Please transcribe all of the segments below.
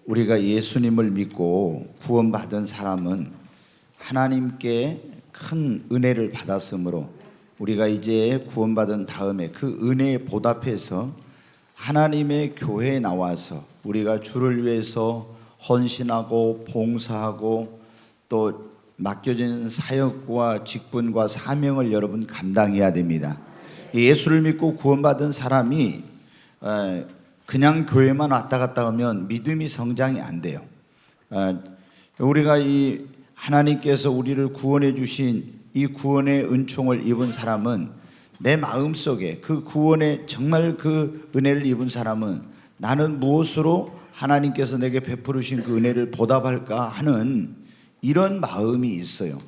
우리가 예수님을 믿고 구원받은 사람은 하나님께 큰 은혜를 받았으므로 우리가 이제 구원받은 다음에 그 은혜에 보답해서 하나님의 교회에 나와서 우리가 주를 위해서 헌신하고 봉사하고 또 맡겨진 사역과 직분과 사명을 여러분 감당해야 됩니다. 예수를 믿고 구원받은 사람이 그냥 교회만 왔다 갔다 하면 믿음이 성장이 안 돼요. 우리가 이 하나님께서 우리를 구원해 주신 이 구원의 은총을 입은 사람은 내 마음속에 그 구원의 정말 그 은혜를 입은 사람은 나는 무엇으로 하나님께서 내게 베푸르신 그 은혜를 보답할까 하는 이런 마음이 있어요.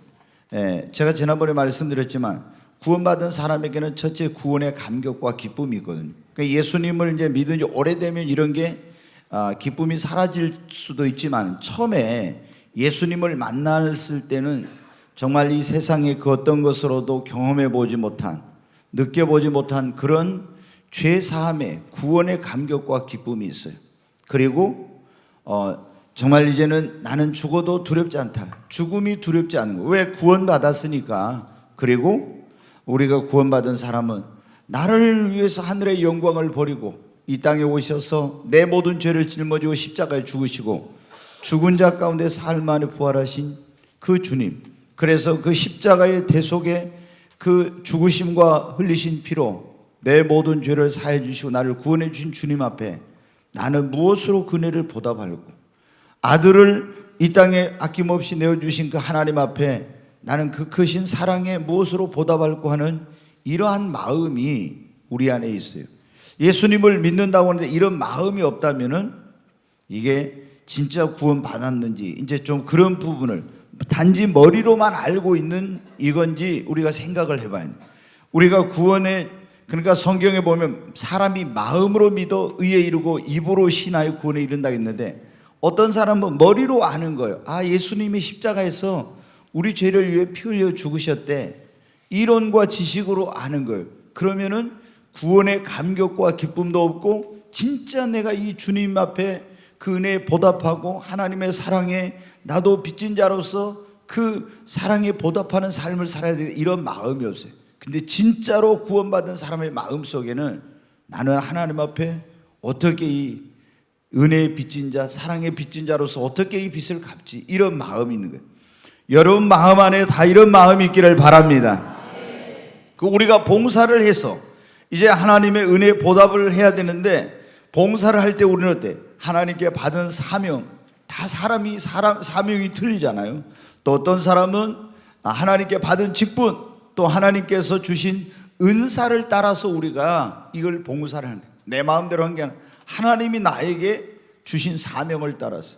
제가 지난번에 말씀드렸지만 구원받은 사람에게는 첫째 구원의 감격과 기쁨이 있거든요. 그러니까 예수님을 이제 믿은 지 오래되면 이런 게 기쁨이 사라질 수도 있지만 처음에 예수님을 만났을 때는 정말 이 세상의 그 어떤 것으로도 경험해 보지 못한, 느껴보지 못한 그런 죄 사함의 구원의 감격과 기쁨이 있어요. 그리고 정말 이제는 나는 죽어도 두렵지 않다. 죽음이 두렵지 않은 거. 왜? 구원받았으니까. 그리고 우리가 구원받은 사람은 나를 위해서 하늘의 영광을 버리고 이 땅에 오셔서 내 모든 죄를 짊어지고 십자가에 죽으시고 죽은 자 가운데 사흘 만에 부활하신 그 주님, 그래서 그 십자가의 대속에 그 죽으심과 흘리신 피로 내 모든 죄를 사해 주시고 나를 구원해 주신 주님 앞에 나는 무엇으로 그 은혜를 보답하려고, 아들을 이 땅에 아낌없이 내어주신 그 하나님 앞에 나는 그 크신 사랑에 무엇으로 보답하려고 하는 이러한 마음이 우리 안에 있어요. 예수님을 믿는다고 하는데 이런 마음이 없다면은 이게 진짜 구원 받았는지 이제 좀 그런 부분을 단지 머리로만 알고 있는 이건지 우리가 생각을 해봐야 돼요. 우리가 구원에, 그러니까 성경에 보면 사람이 마음으로 믿어 의에 이르고 입으로 신하여 구원에 이른다 했는데 어떤 사람은 머리로 아는 거예요. 아, 예수님이 십자가에서 우리 죄를 위해 피 흘려 죽으셨대. 이론과 지식으로 아는 거예요. 그러면은 구원의 감격과 기쁨도 없고 진짜 내가 이 주님 앞에 그 은혜에 보답하고 하나님의 사랑에 나도 빚진 자로서 그 사랑에 보답하는 삶을 살아야 돼, 이런 마음이 없어요. 근데 진짜로 구원받은 사람의 마음속에는 나는 하나님 앞에 어떻게 이 은혜의 빚진 자, 사랑의 빚진 자로서 어떻게 이 빚을 갚지, 이런 마음이 있는 거예요. 여러분 마음 안에 다 이런 마음이 있기를 바랍니다. 그 우리가 봉사를 해서 이제 하나님의 은혜에 보답을 해야 되는데 봉사를 할 때 우리는 어때? 하나님께 받은 사명, 다 사람이 사명이 틀리잖아요. 또 어떤 사람은 하나님께 받은 직분, 또 하나님께서 주신 은사를 따라서 우리가 이걸 봉사를 하는 거예요. 내 마음대로 한 게 아니라 하나님이 나에게 주신 사명을 따라서,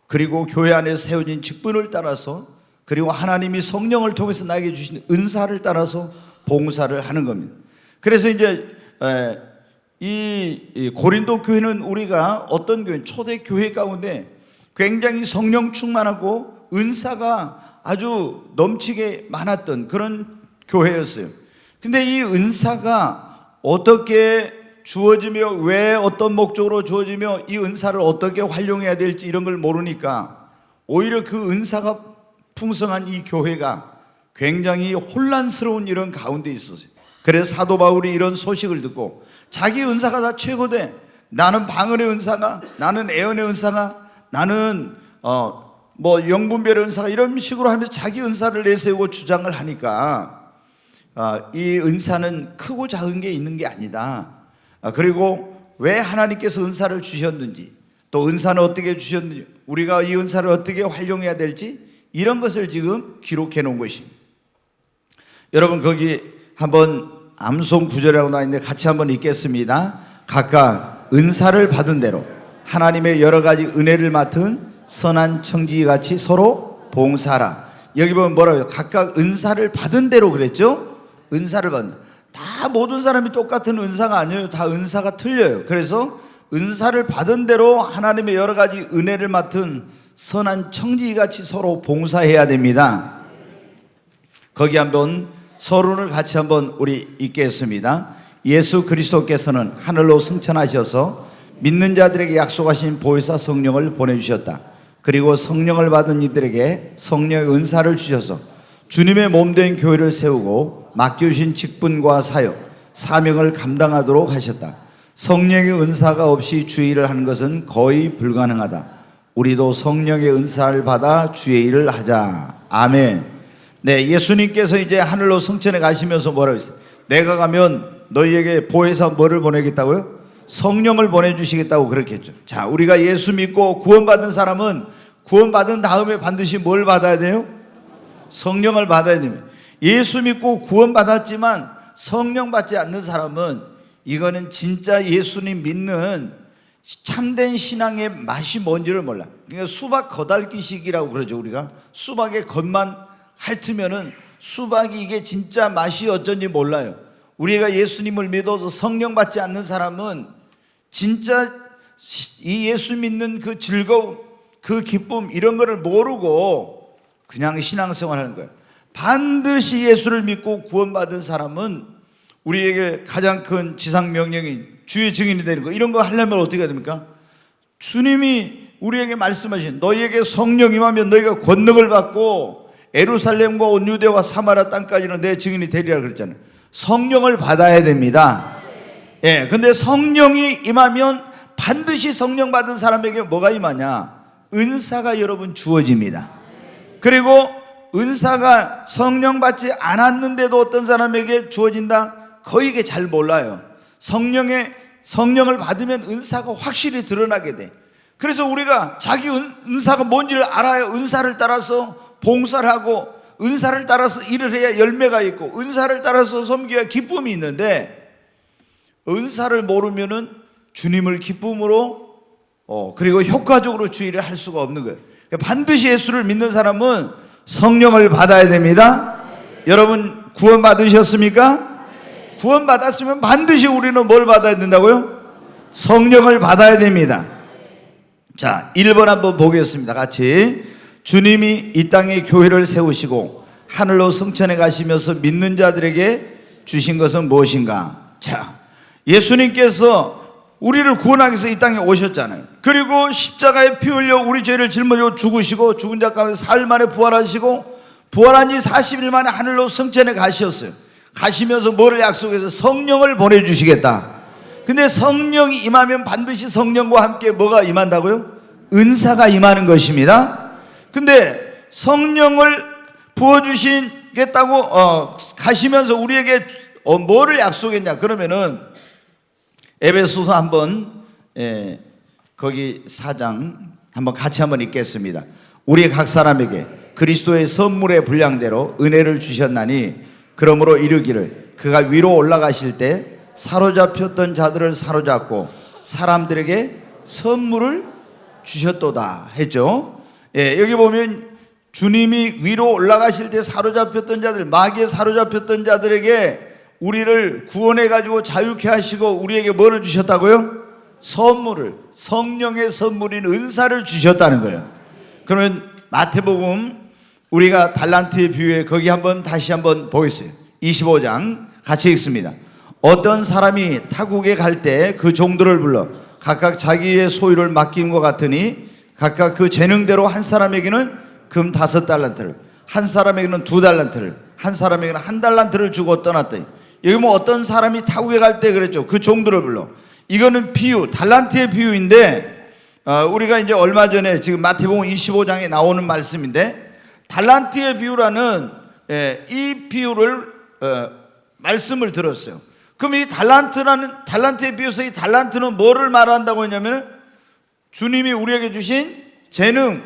그리고 교회 안에 세워진 직분을 따라서, 그리고 하나님이 성령을 통해서 나에게 주신 은사를 따라서 봉사를 하는 겁니다. 그래서 이제 이 고린도 교회는 우리가 어떤 교회, 초대 교회 가운데 굉장히 성령 충만하고 은사가 아주 넘치게 많았던 그런 교회였어요. 근데 이 은사가 어떻게 주어지며 왜 어떤 목적으로 주어지며 이 은사를 어떻게 활용해야 될지 이런 걸 모르니까 오히려 그 은사가 풍성한 이 교회가 굉장히 혼란스러운 이런 가운데 있었어요. 그래서 사도 바울이 이런 소식을 듣고 자기 은사가 다 최고대, 나는 방언의 은사가, 나는 애언의 은사가, 나는 뭐 영분별의 은사가, 이런 식으로 하면서 자기 은사를 내세우고 주장을 하니까 이 은사는 크고 작은 게 있는 게 아니다. 그리고 왜 하나님께서 은사를 주셨는지, 또 은사는 어떻게 주셨는지, 우리가 이 은사를 어떻게 활용해야 될지, 이런 것을 지금 기록해 놓은 것입니다. 여러분 거기 한번 암송 구절이라고 나와 있는데 같이 한번 읽겠습니다. 각각 은사를 받은 대로 하나님의 여러 가지 은혜를 맡은 선한 청지기같이 서로 봉사하라. 여기 보면 뭐라고요? 각각 은사를 받은 대로 그랬죠? 은사를 받는, 다 모든 사람이 똑같은 은사가 아니에요. 다 은사가 틀려요. 그래서 은사를 받은 대로 하나님의 여러 가지 은혜를 맡은 선한 청지기같이 서로 봉사해야 됩니다. 거기 한번 서론을 같이 한번 우리 읽겠습니다. 예수 그리스도께서는 하늘로 승천하셔서 믿는 자들에게 약속하신 보혜사 성령을 보내주셨다. 그리고 성령을 받은 이들에게 성령의 은사를 주셔서 주님의 몸된 교회를 세우고 맡겨주신 직분과 사역, 사명을 감당하도록 하셨다. 성령의 은사가 없이 주의 일을 하는 것은 거의 불가능하다. 우리도 성령의 은사를 받아 주의 일을 하자. 아멘. 네, 예수님께서 이제 하늘로 승천해 가시면서 뭐라고 했어요? 내가 가면 너희에게 보혜사 뭐를 보내겠다고요? 성령을 보내주시겠다고 그렇게 했죠. 자, 우리가 예수 믿고 구원받은 사람은 구원받은 다음에 반드시 뭘 받아야 돼요? 성령을 받아야 됩니다. 예수 믿고 구원받았지만 성령 받지 않는 사람은 이거는 진짜 예수님 믿는 참된 신앙의 맛이 뭔지를 몰라. 그러니까 수박 겉핥기식이라고 그러죠. 우리가 수박의 겉만 핥으면은 수박이 이게 진짜 맛이 어쩐지 몰라요. 우리가 예수님을 믿어도 성령 받지 않는 사람은 진짜 이 예수 믿는 그 즐거움, 그 기쁨 이런 거를 모르고 그냥 신앙생활 하는 거예요. 반드시 예수를 믿고 구원받은 사람은 우리에게 가장 큰 지상 명령인 주의 증인이 되는 거, 이런 거 하려면 어떻게 해야 됩니까? 주님이 우리에게 말씀하신 너희에게 성령 임하면 너희가 권능을 받고 예루살렘과 온 유대와 사마리아 땅까지는 내 증인이 되리라 그랬잖아요. 성령을 받아야 됩니다. 예, 근데 성령이 임하면 반드시 성령 받은 사람에게 뭐가 임하냐? 은사가 여러분 주어집니다. 그리고 은사가 성령 받지 않았는데도 어떤 사람에게 주어진다? 거의 이게 잘 몰라요. 성령을 받으면 은사가 확실히 드러나게 돼. 그래서 우리가 자기 은사가 뭔지를 알아야 은사를 따라서 봉사를 하고, 은사를 따라서 일을 해야 열매가 있고, 은사를 따라서 섬겨야 기쁨이 있는데, 은사를 모르면은 주님을 기쁨으로 그리고 효과적으로 주의를 할 수가 없는 거예요. 반드시 예수를 믿는 사람은 성령을 받아야 됩니다. 여러분 구원 받으셨습니까? 구원 받았으면 반드시 우리는 뭘 받아야 된다고요? 성령을 받아야 됩니다. 자, 1번 한번 보겠습니다. 같이. 주님이 이 땅에 교회를 세우시고 하늘로 승천해 가시면서 믿는 자들에게 주신 것은 무엇인가? 자, 예수님께서 우리를 구원하기 위해서 이 땅에 오셨잖아요. 그리고 십자가에 피 흘려 우리 죄를 짊어지고 죽으시고 죽은 자 가운데 사흘 만에 부활하시고 부활한 지 40일 만에 하늘로 승천해 가셨어요. 가시면서 뭐를 약속해서 성령을 보내주시겠다. 근데 성령이 임하면 반드시 성령과 함께 뭐가 임한다고요? 은사가 임하는 것입니다. 근데 성령을 부어주시겠다고 가시면서 우리에게 뭐를 약속했냐? 그러면은 에베소서 한번 거기 4장 한번 같이 한번 읽겠습니다. 우리 각 사람에게 그리스도의 선물의 분량대로 은혜를 주셨나니 그러므로 이르기를 그가 위로 올라가실 때 사로잡혔던 자들을 사로잡고 사람들에게 선물을 주셨도다 했죠. 여기 보면 주님이 위로 올라가실 때 사로잡혔던 자들, 마귀에 사로잡혔던 자들에게 우리를 구원해 가지고 자유케 하시고 우리에게 뭐를 주셨다고요? 선물을, 성령의 선물인 은사를 주셨다는 거예요. 그러면 마태복음 우리가 달란트의 비유에 거기 한번 다시 한번 보겠어요. 25장 같이 읽습니다. 어떤 사람이 타국에 갈 때 그 종들을 불러 각각 자기의 소유를 맡긴 것 같으니 각각 그 재능대로 한 사람에게는 금 5달란트를, 한 사람에게는 2달란트를, 한 사람에게는 1달란트를 주고 떠났더니, 여기 뭐 어떤 사람이 타국에 갈 때 그랬죠. 그 종들을 불러. 이거는 비유, 달란트의 비유인데 우리가 이제 얼마 전에 지금 마태복음 25장에 나오는 말씀인데, 달란트의 비유라는 이 비유를 말씀을 들었어요. 그럼 이 달란트의 비유에서 이 달란트는 뭐를 말한다고 했냐면 주님이 우리에게 주신 재능,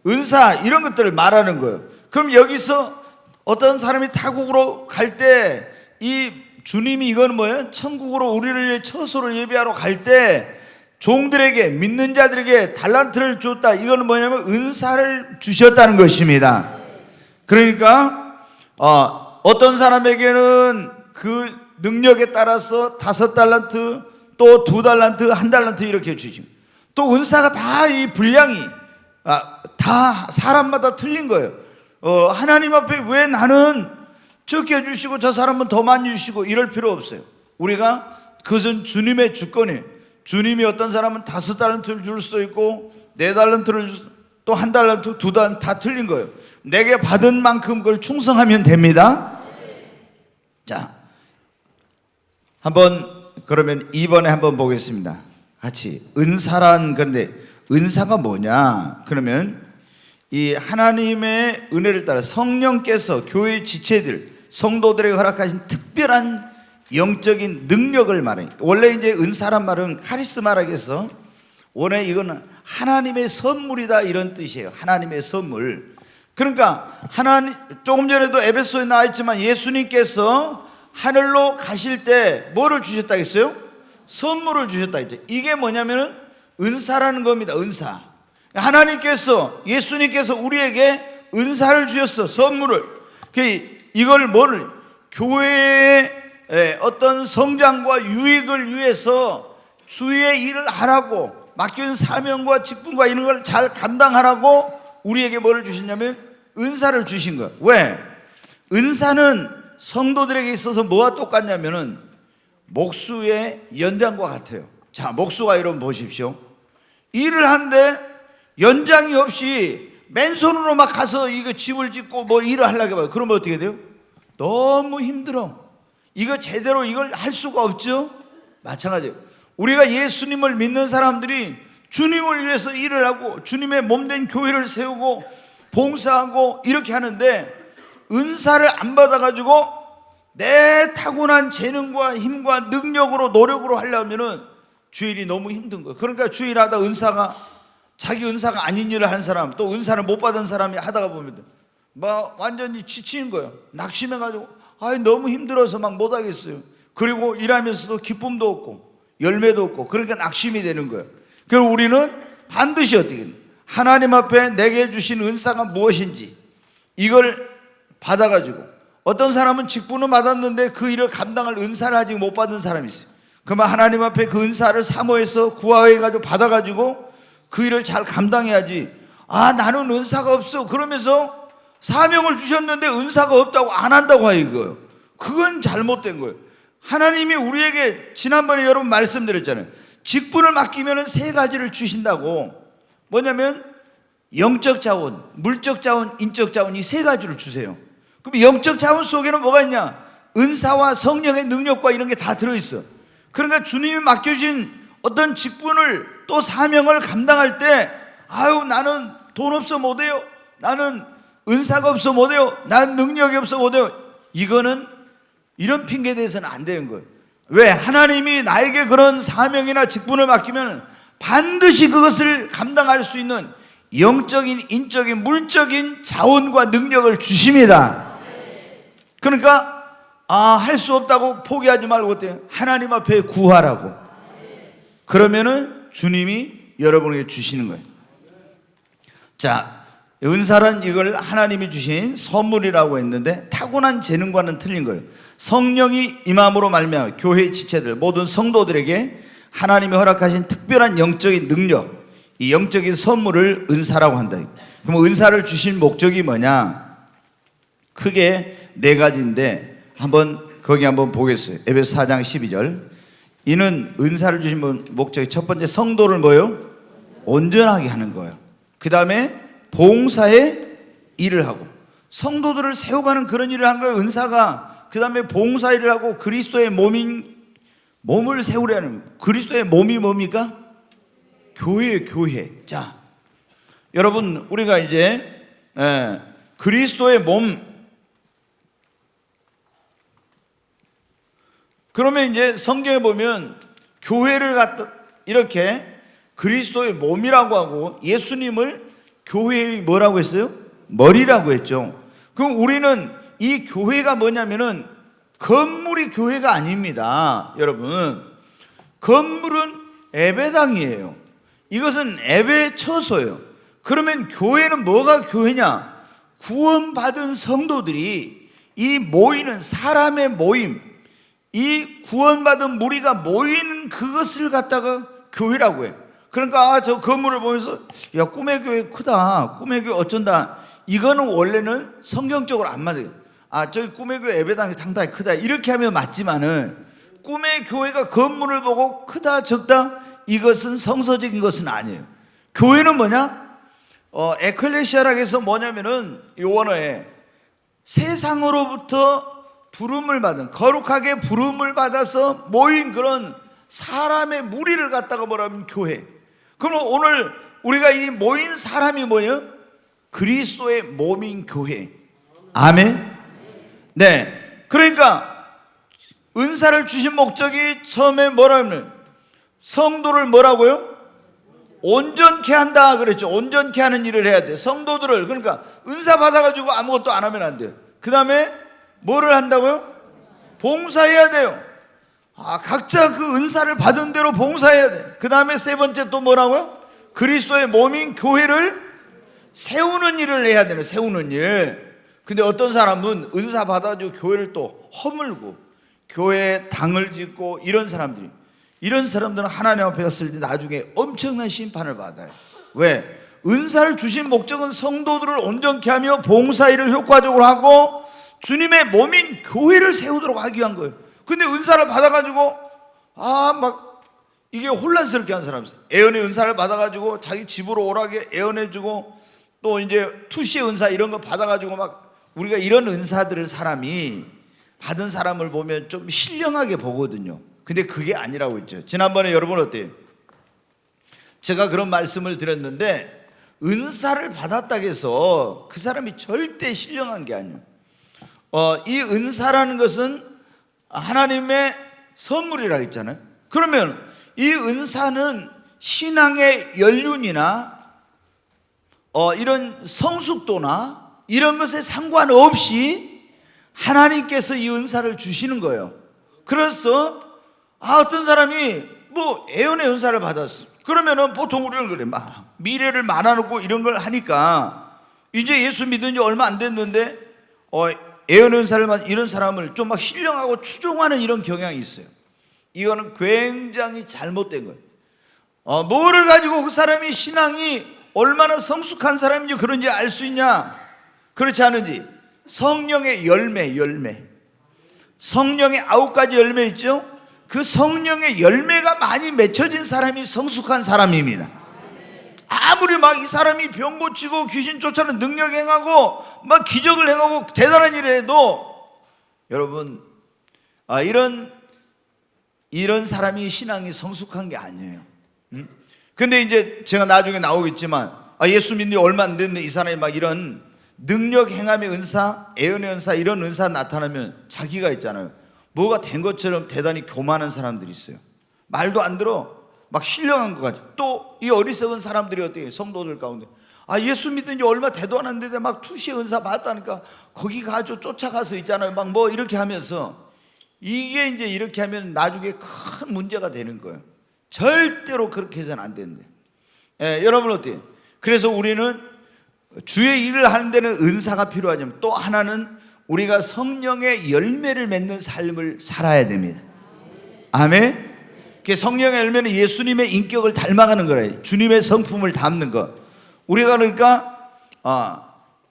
은사 이런 것들을 말하는 거예요. 그럼 여기서 어떤 사람이 타국으로 갈 때 이 주님이 이건 뭐예요? 천국으로 우리를 위해 처소를 예비하러 갈 때 종들에게, 믿는 자들에게 달란트를 줬다. 이거는 뭐냐면 은사를 주셨다는 것입니다. 그러니까 어떤 사람에게는 그 능력에 따라서 5달란트, 또 2달란트, 1달란트 이렇게 주십니다. 또 은사가 다 이 분량이 다 사람마다 틀린 거예요. 하나님 앞에 왜 나는 적게 주시고 저 사람은 더 많이 주시고 이럴 필요 없어요. 우리가 그것은 주님의 주권이에요. 주님이 어떤 사람은 5달란트를 줄 수도 있고 4달란트를 또 1달란트, 2달란트 다 틀린 거예요. 내게 받은 만큼 그걸 충성하면 됩니다. 자, 한번 그러면 2번에 한번 보겠습니다. 같이 은사란, 그런데 은사가 뭐냐? 그러면 이 하나님의 은혜를 따라 성령께서 교회 지체들, 성도들에게 허락하신 특별한 영적인 능력을 말해요. 원래 이제 은사란 말은 카리스마라고 해서 원래 이거는 하나님의 선물이다 이런 뜻이에요. 하나님의 선물. 그러니까 하나님, 조금 전에도 에베소에 나와 있지만 예수님께서 하늘로 가실 때 뭐를 주셨다 했어요? 선물을 주셨다 했죠. 이게 뭐냐면은 은사라는 겁니다. 은사. 하나님께서, 예수님께서 우리에게 은사를 주셨어. 선물을. 이걸 뭐를? 교회의 어떤 성장과 유익을 위해서 주의 일을 하라고, 맡겨진 사명과 직분과 이런 걸 잘 감당하라고 우리에게 뭐를 주셨냐면 은사를 주신 거예요. 왜? 은사는 성도들에게 있어서 뭐와 똑같냐면은 목수의 연장과 같아요. 자, 목수가 여러분 보십시오. 일을 하는데 연장이 없이 맨손으로 막 가서 이거 집을 짓고 뭐 일을 하려고 해봐요. 그러면 어떻게 돼요? 너무 힘들어. 이거 제대로 이걸 할 수가 없죠? 마찬가지예요. 우리가 예수님을 믿는 사람들이 주님을 위해서 일을 하고 주님의 몸된 교회를 세우고 봉사하고 이렇게 하는데 은사를 안 받아가지고 내 타고난 재능과 힘과 능력으로 노력으로 하려면은 주일이 너무 힘든 거예요. 그러니까 주일하다 은사가, 자기 은사가 아닌 일을 하는 사람, 또 은사를 못 받은 사람이 하다가 보면 막 완전히 지치는 거예요. 낙심해가지고 너무 힘들어서 막 못하겠어요. 그리고 일하면서도 기쁨도 없고 열매도 없고, 그러니까 낙심이 되는 거예요. 그래서 우리는 반드시 어떻게 하나님 앞에 내게 주신 은사가 무엇인지 이걸 받아가지고, 어떤 사람은 직분을 받았는데 그 일을 감당할 은사를 아직 못 받은 사람이 있어요. 그러면 하나님 앞에 그 은사를 사모해서 구하해가지고 받아가지고 그 일을 잘 감당해야지. 나는 은사가 없어 그러면서 사명을 주셨는데 은사가 없다고 안 한다고 하는 거예요. 그건 잘못된 거예요. 하나님이 우리에게 지난번에 여러분 말씀드렸잖아요. 직분을 맡기면 3가지를 주신다고. 뭐냐면 영적 자원, 물적 자원, 인적 자원, 이 3가지를 주세요. 그럼 영적 자원 속에는 뭐가 있냐? 은사와 성령의 능력과 이런 게 다 들어있어. 그러니까 주님이 맡겨진 어떤 직분을 또 사명을 감당할 때 나는 돈 없어 못해요, 나는 은사가 없어 못해요, 나는 능력이 없어 못해요, 이거는 이런 핑계에 대해서는 안 되는 거예요. 왜? 하나님이 나에게 그런 사명이나 직분을 맡기면 반드시 그것을 감당할 수 있는 영적인, 인적인, 물적인 자원과 능력을 주십니다. 그러니까 할 수 없다고 포기하지 말고 어때요? 하나님 앞에 구하라고. 그러면은 주님이 여러분에게 주시는 거예요. 자, 은사란 이걸 하나님이 주신 선물이라고 했는데 타고난 재능과는 틀린 거예요. 성령이 임함으로 말미암아 교회 지체들 모든 성도들에게 하나님이 허락하신 특별한 영적인 능력, 이 영적인 선물을 은사라고 한다. 그럼 은사를 주신 목적이 뭐냐? 크게 4가지인데 거기 한번 보겠어요. 에베소 4장 12절. 이는 은사를 주신 목적이 첫 번째 성도를 뭐요? 온전하게 하는 거예요. 그 다음에 봉사의 일을 하고, 성도들을 세워가는 그런 일을 하는 거예요. 은사가. 그 다음에 봉사 일을 하고 그리스도의 몸을 세우려는, 그리스도의 몸이 뭡니까? 교회예요, 교회. 자, 여러분 우리가 이제 그리스도의 몸, 그러면 이제 성경에 보면 교회를 갖다 이렇게 그리스도의 몸이라고 하고 예수님을 교회의 뭐라고 했어요? 머리라고 했죠. 그럼 우리는 이 교회가 뭐냐면은 건물이 교회가 아닙니다. 여러분, 건물은 예배당이에요. 이것은 예배 처소예요. 그러면 교회는 뭐가 교회냐? 구원받은 성도들이 이 모이는 사람의 모임, 이 구원받은 무리가 모이는 그것을 갖다가 교회라고 해요. 그러니까 저 건물을 보면서 야, 꿈의 교회 크다, 꿈의 교회 어쩐다, 이거는 원래는 성경적으로 안 맞아요. 저기 꿈의 교회 예배당이 상당히 크다 이렇게 하면 맞지만은 꿈의 교회가 건물을 보고 크다 적다 이것은 성서적인 것은 아니에요. 교회는 뭐냐? 에클레시아라고 해서 뭐냐면은 이 원어에 세상으로부터 부름을 받은, 거룩하게 부름을 받아서 모인 그런 사람의 무리를 갖다가 뭐라면 교회. 그럼 오늘 우리가 이 모인 사람이 뭐예요? 그리스도의 몸인 교회. 아멘. 네. 그러니까 은사를 주신 목적이 처음에 뭐라면 성도를 뭐라고요? 온전케 한다 그랬죠. 온전케 하는 일을 해야 돼. 성도들을. 그러니까 은사 받아가지고 아무것도 안 하면 안 돼요. 그 다음에 뭐를 한다고요? 봉사해야 돼요. 각자 그 은사를 받은 대로 봉사해야 돼. 그 다음에 세 번째 또 뭐라고요? 그리스도의 몸인 교회를 세우는 일을 해야 되는, 세우는 일. 근데 어떤 사람은 은사 받아가지고 교회를 또 허물고 교회에 당을 짓고 이런 사람들은 하나님 앞에 갔을 때 나중에 엄청난 심판을 받아요. 왜? 은사를 주신 목적은 성도들을 온전케 하며 봉사일을 효과적으로 하고 주님의 몸인 교회를 세우도록 하기 위한 거예요. 근데 은사를 받아가지고 막 이게 혼란스럽게 하는 사람이 있어요. 애언의 은사를 받아가지고 자기 집으로 오라게 애언해주고 또 이제 투시의 은사 이런 거 받아가지고 막 우리가 이런 은사들을 사람이 받은 사람을 보면 좀 신령하게 보거든요. 근데 그게 아니라고 했죠. 지난번에 여러분 어때요? 제가 그런 말씀을 드렸는데 은사를 받았다고 해서 그 사람이 절대 신령한 게 아니에요. 이 은사라는 것은 하나님의 선물이라고 했잖아요. 그러면 이 은사는 신앙의 연륜이나 이런 성숙도나 이런 것에 상관없이 하나님께서 이 은사를 주시는 거예요. 그래서 어떤 사람이 뭐 애언의 은사를 받았어. 그러면은 보통 우리는 그래, 막 미래를 말아놓고 이런 걸 하니까 이제 예수 믿은 지 얼마 안 됐는데 애언의 은사를 받은 이런 사람을 좀 막 신령하고 추종하는 이런 경향이 있어요. 이거는 굉장히 잘못된 거예요. 뭐를 가지고 그 사람이 신앙이 얼마나 성숙한 사람인지 그런지 알 수 있냐? 그렇지 않은지. 성령의 열매. 성령의 9가지 열매 있죠? 그 성령의 열매가 많이 맺혀진 사람이 성숙한 사람입니다. 아무리 막 이 사람이 병 고치고 귀신 쫓아내는 능력 행하고 막 기적을 행하고 대단한 일을 해도 여러분 이런 사람이 신앙이 성숙한 게 아니에요. 근데 이제 제가 나중에 나오겠지만 예수 믿는 지 얼마 안 됐는데 이 사람이 막 이런 능력 행함의 은사, 애언의 은사 이런 은사 나타나면 자기가 있잖아요. 뭐가 된 것처럼 대단히 교만한 사람들이 있어요. 말도 안 들어. 막 신령한 것 같아. 또 이 어리석은 사람들이 어때요? 성도들 가운데 예수 믿은 지 얼마 되도 않았는데 막 투시의 은사 받다니까 거기 가서 쫓아가서 있잖아요. 막 뭐 이렇게 하면서 이게 이제 이렇게 하면 나중에 큰 문제가 되는 거예요. 절대로 그렇게 해서는 안 된대. 여러분 어때요? 그래서 우리는 주의 일을 하는 데는 은사가 필요하지만 또 하나는 우리가 성령의 열매를 맺는 삶을 살아야 됩니다. 아멘. 성령의 열매는 예수님의 인격을 닮아가는 거래요. 주님의 성품을 담는 것. 우리가 그러니까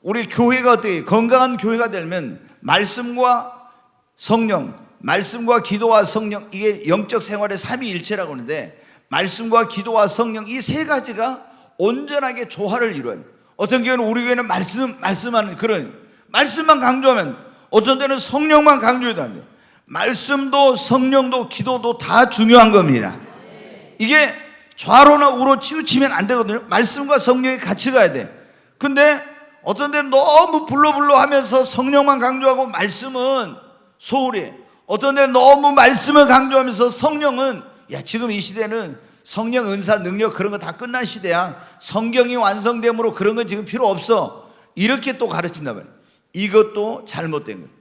우리 교회가 어떻게 건강한 교회가 되면 말씀과 성령, 말씀과 기도와 성령, 이게 영적 생활의 삼위일체라고 하는데 말씀과 기도와 성령 이 세 가지가 온전하게 조화를 이루어요. 어떤 교회는 우리 교회는 말씀하는 그런 말씀만 강조하면 어떤 때는 성령만 강조해도 안 돼요. 말씀도 성령도 기도도 다 중요한 겁니다. 이게 좌로나 우로 치우치면 안 되거든요. 말씀과 성령이 같이 가야 돼. 근데 어떤 데는 너무 불러불러 하면서 성령만 강조하고 말씀은 소홀히, 어떤 데는 너무 말씀을 강조하면서 성령은 지금 이 시대는 성령 은사 능력 그런 거 다 끝난 시대야. 성경이 완성됨으로 그런 건 지금 필요 없어. 이렇게 또 가르친단 말이야. 이것도 잘못된 거예요.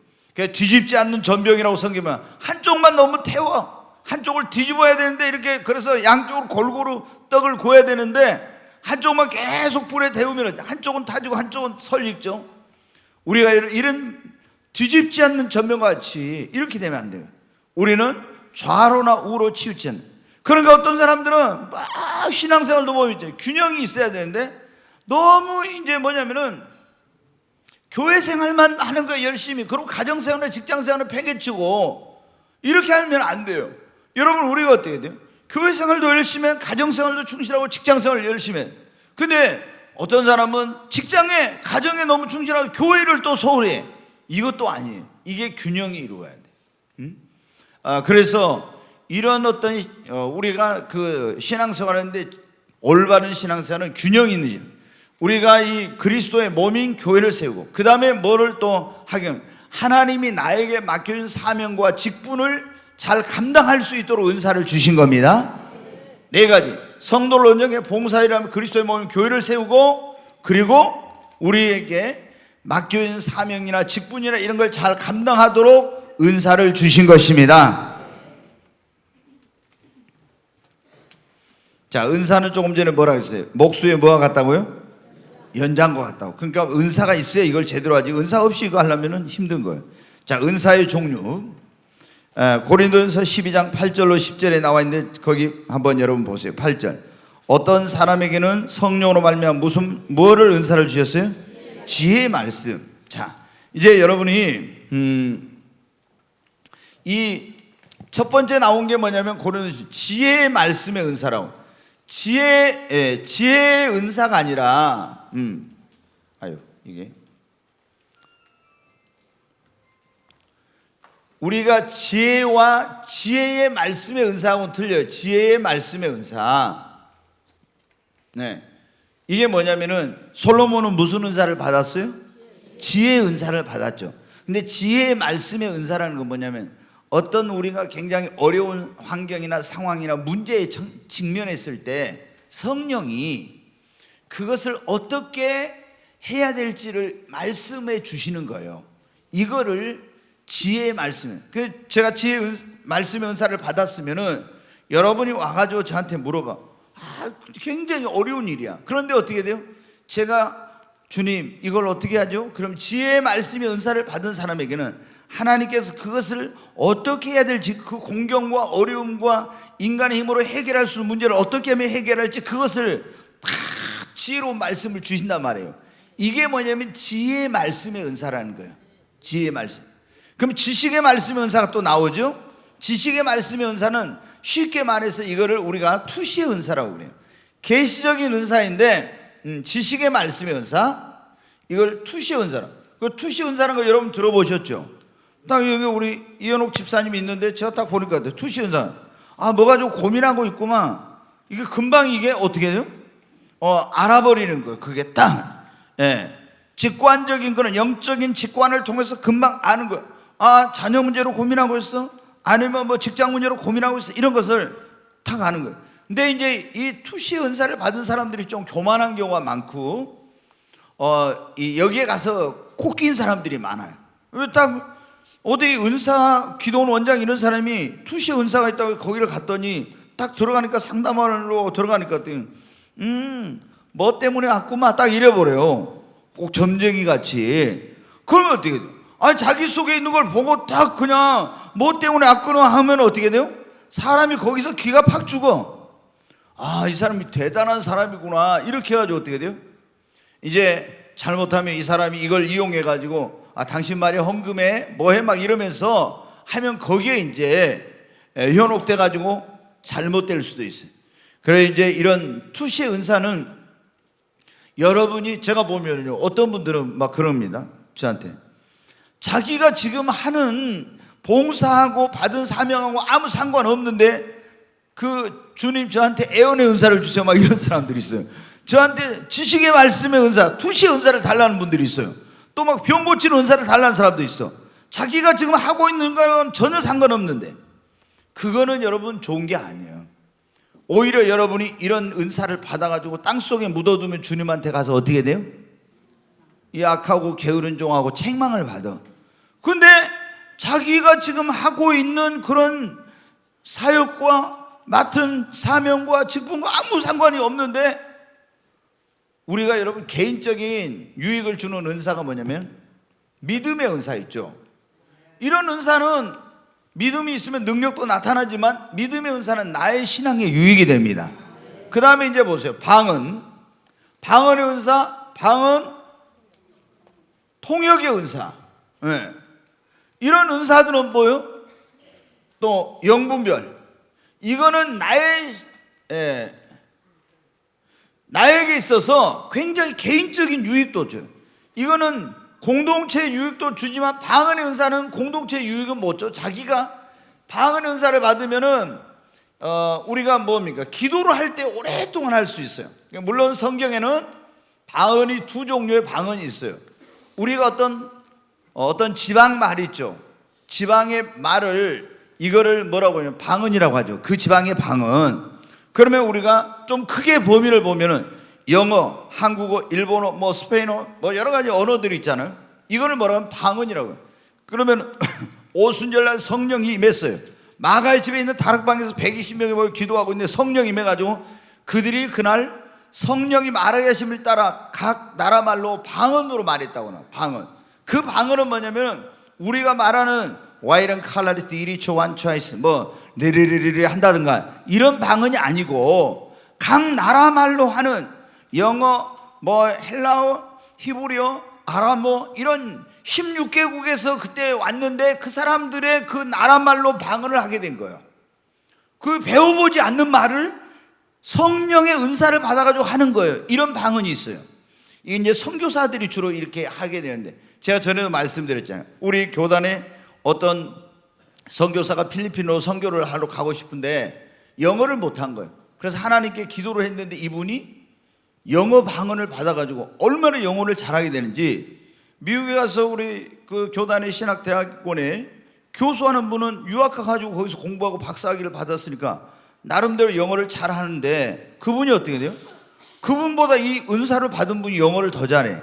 뒤집지 않는 전병이라고 성경은 한쪽만 너무 태워. 한쪽을 뒤집어야 되는데 이렇게 그래서 양쪽으로 골고루 떡을 구워야 되는데 한쪽만 계속 불에 데우면 한쪽은 타지고 한쪽은 설익죠. 우리가 이런 뒤집지 않는 전병과 같이 이렇게 되면 안 돼요. 우리는 좌로나 우로 치우치 않는. 그러니까 어떤 사람들은 막 신앙생활도 보면 균형이 있어야 되는데 너무 이제 뭐냐면은 교회 생활만 하는 거에 열심히, 그리고 가정생활이나 직장생활을 패개치고 이렇게 하면 안 돼요. 여러분 우리가 어떻게 돼요? 교회 생활도 열심히 해, 가정 생활도 충실하고 직장 생활 열심히 해. 근데 어떤 사람은 직장에 가정에 너무 충실하고 교회를 또 소홀히 해. 이것도 아니에요. 이게 균형이 이루어야 돼. 그래서 이런 어떤 우리가 그 신앙생활하는데 올바른 신앙생활은 균형이 있는 일. 우리가 이 그리스도의 몸인 교회를 세우고 그 다음에 뭐를 또 하긴 하나님이 나에게 맡겨준 사명과 직분을 잘 감당할 수 있도록 은사를 주신 겁니다. 네 가지. 성도를 언정해 봉사일하면 그리스도의 몸인 교회를 세우고, 그리고 우리에게 맡겨진 사명이나 직분이나 이런 걸 잘 감당하도록 은사를 주신 것입니다. 자, 은사는 조금 전에 뭐라 했어요? 목수에 뭐가 같다고요? 연장과 같다고. 그러니까 은사가 있어야 이걸 제대로 하지, 은사 없이 이거 하려면 힘든 거예요. 자, 은사의 종류. 고린도전서 12장 8절로 10절에 나와 있는데 거기 한번 여러분 보세요. 8절. 어떤 사람에게는 성령으로 말미암아 뭐를 은사를 주셨어요? 지혜의 말씀. 자, 이제 여러분이 이 첫 번째 나온 게 뭐냐면 고린도전서 지혜의 말씀의 은사라고. 지혜의 은사가 아니라 이게 우리가 지혜와 지혜의 말씀의 은사하고는 틀려요. 지혜의 말씀의 은사. 네. 이게 뭐냐면은 솔로몬은 무슨 은사를 받았어요? 지혜의 은사를 받았죠. 근데 지혜의 말씀의 은사라는 건 뭐냐면 어떤 우리가 굉장히 어려운 환경이나 상황이나 문제에 직면했을 때 성령이 그것을 어떻게 해야 될지를 말씀해 주시는 거예요. 이거를 지혜의 말씀. 제가 지혜의 말씀의 은사를 받았으면은 여러분이 와가지고 저한테 물어봐. 굉장히 어려운 일이야. 그런데 어떻게 돼요? 제가 주님 이걸 어떻게 하죠? 그럼 지혜의 말씀의 은사를 받은 사람에게는 하나님께서 그것을 어떻게 해야 될지, 그 공경과 어려움과 인간의 힘으로 해결할 수 있는 문제를 어떻게 하면 해결할지 그것을 다 지혜로운 말씀을 주신단 말이에요. 이게 뭐냐면 지혜의 말씀의 은사라는 거예요. 지혜의 말씀. 그럼 지식의 말씀의 은사가 또 나오죠. 지식의 말씀의 은사는 쉽게 말해서 이거를 우리가 투시의 은사라고 그래요. 계시적인 은사인데 지식의 말씀의 은사, 이걸 투시의 은사라. 그 투시의 은사라는 거 여러분 들어보셨죠? 딱 여기 우리 이현옥 집사님이 있는데 제가 딱 보니까 투시의 은사. 뭐가 좀 고민하고 있구만. 이게 금방 이게 어떻게 돼요? 알아버리는 거예요. 그게 딱. 직관적인 거는 영적인 직관을 통해서 금방 아는 거예요. 자녀 문제로 고민하고 있어? 아니면 뭐 직장 문제로 고민하고 있어? 이런 것을 딱 아는 거예요. 근데 이제 이 투시 은사를 받은 사람들이 좀 교만한 경우가 많고, 여기에 가서 코끼인 사람들이 많아요. 딱 어디 은사 기도원 원장 이런 사람이 투시 은사가 있다고 거기를 갔더니 딱 들어가니까 상담하러 들어가니까 뭐 때문에 왔구만 딱 이래버려요. 꼭 점쟁이 같이. 그러면 어떻게 돼요? 자기 속에 있는 걸 보고 딱 그냥 뭐 때문에 왔구나 하면 어떻게 돼요? 사람이 거기서 기가 팍 죽어. 이 사람이 대단한 사람이구나 이렇게 해가지고 어떻게 돼요? 이제 잘못하면 이 사람이 이걸 이용해가지고 당신 말이야 헌금해 뭐해 막 이러면서 하면 거기에 이제 현혹돼가지고 잘못될 수도 있어요. 그래 이제 이런 투시의 은사는 여러분이 제가 보면요 어떤 분들은 막 그럽니다. 저한테 자기가 지금 하는 봉사하고 받은 사명하고 아무 상관없는데 그 주님 저한테 애언의 은사를 주세요 막 이런 사람들이 있어요. 저한테 지식의 말씀의 은사, 투시의 은사를 달라는 분들이 있어요. 또 막 병 고치는 은사를 달라는 사람도 있어. 자기가 지금 하고 있는 건 전혀 상관없는데 그거는 여러분 좋은 게 아니에요. 오히려 여러분이 이런 은사를 받아가지고 땅속에 묻어두면 주님한테 가서 어떻게 돼요? 이 악하고 게으른 종하고 책망을 받아. 근데 자기가 지금 하고 있는 그런 사역과 맡은 사명과 직분과 아무 상관이 없는데 우리가 여러분 개인적인 유익을 주는 은사가 뭐냐면 믿음의 은사 있죠. 이런 은사는 믿음이 있으면 능력도 나타나지만 믿음의 은사는 나의 신앙에 유익이 됩니다. 그 다음에 이제 보세요. 방언의 은사, 통역의 은사. 이런 은사들은 뭐요? 또 영분별. 이거는 나에게 있어서 굉장히 개인적인 유익도 줘요. 이거는 공동체 유익도 주지만 방언의 은사는 공동체 유익은 못 줘. 자기가 방언의 은사를 받으면은 우리가 뭡니까? 기도를 할 때 오랫동안 할 수 있어요. 물론 성경에는 방언이 두 종류의 방언이 있어요. 우리가 어떤 지방 말 있죠. 지방의 말을 이거를 뭐라고 하냐면 방언이라고 하죠. 그 지방의 방언. 그러면 우리가 좀 크게 범위를 보면은 영어, 한국어, 일본어, 뭐 스페인어, 뭐 여러 가지 언어들이 있잖아요. 이거를 뭐라고 하면 방언이라고 해요. 그러면 오순절날 성령이 임했어요. 마가의 집에 있는 다락방에서 120명이 모여 기도하고 있는데 성령이 임해가지고 그들이 그날 성령이 말하게 하심을 따라 각 나라 말로 방언으로 말했다거나. 방언. 그 방언은 뭐냐면 우리가 말하는 와이런 칼라리스 이리초 완초아이스 뭐 레레레레레 한다든가 이런 방언이 아니고 각 나라 말로 하는 영어, 뭐 헬라어, 히브리어, 아람어 이런 16개국에서 그때 왔는데 그 사람들의 그 나라 말로 방언을 하게 된 거예요. 그 배워보지 않는 말을 성령의 은사를 받아가지고 하는 거예요. 이런 방언이 있어요. 이게 이제 선교사들이 주로 이렇게 하게 되는데 제가 전에도 말씀드렸잖아요. 우리 교단에 어떤 선교사가 필리핀으로 선교를 하러 가고 싶은데 영어를 못한 거예요. 그래서 하나님께 기도를 했는데 이분이 영어 방언을 받아가지고 얼마나 영어를 잘하게 되는지 미국에 가서 우리 그 교단의 신학대학원에 교수하는 분은 유학가가지고 거기서 공부하고 박사학위를 받았으니까 나름대로 영어를 잘하는데 그분이 어떻게 돼요? 그분보다 이 은사를 받은 분이 영어를 더 잘해.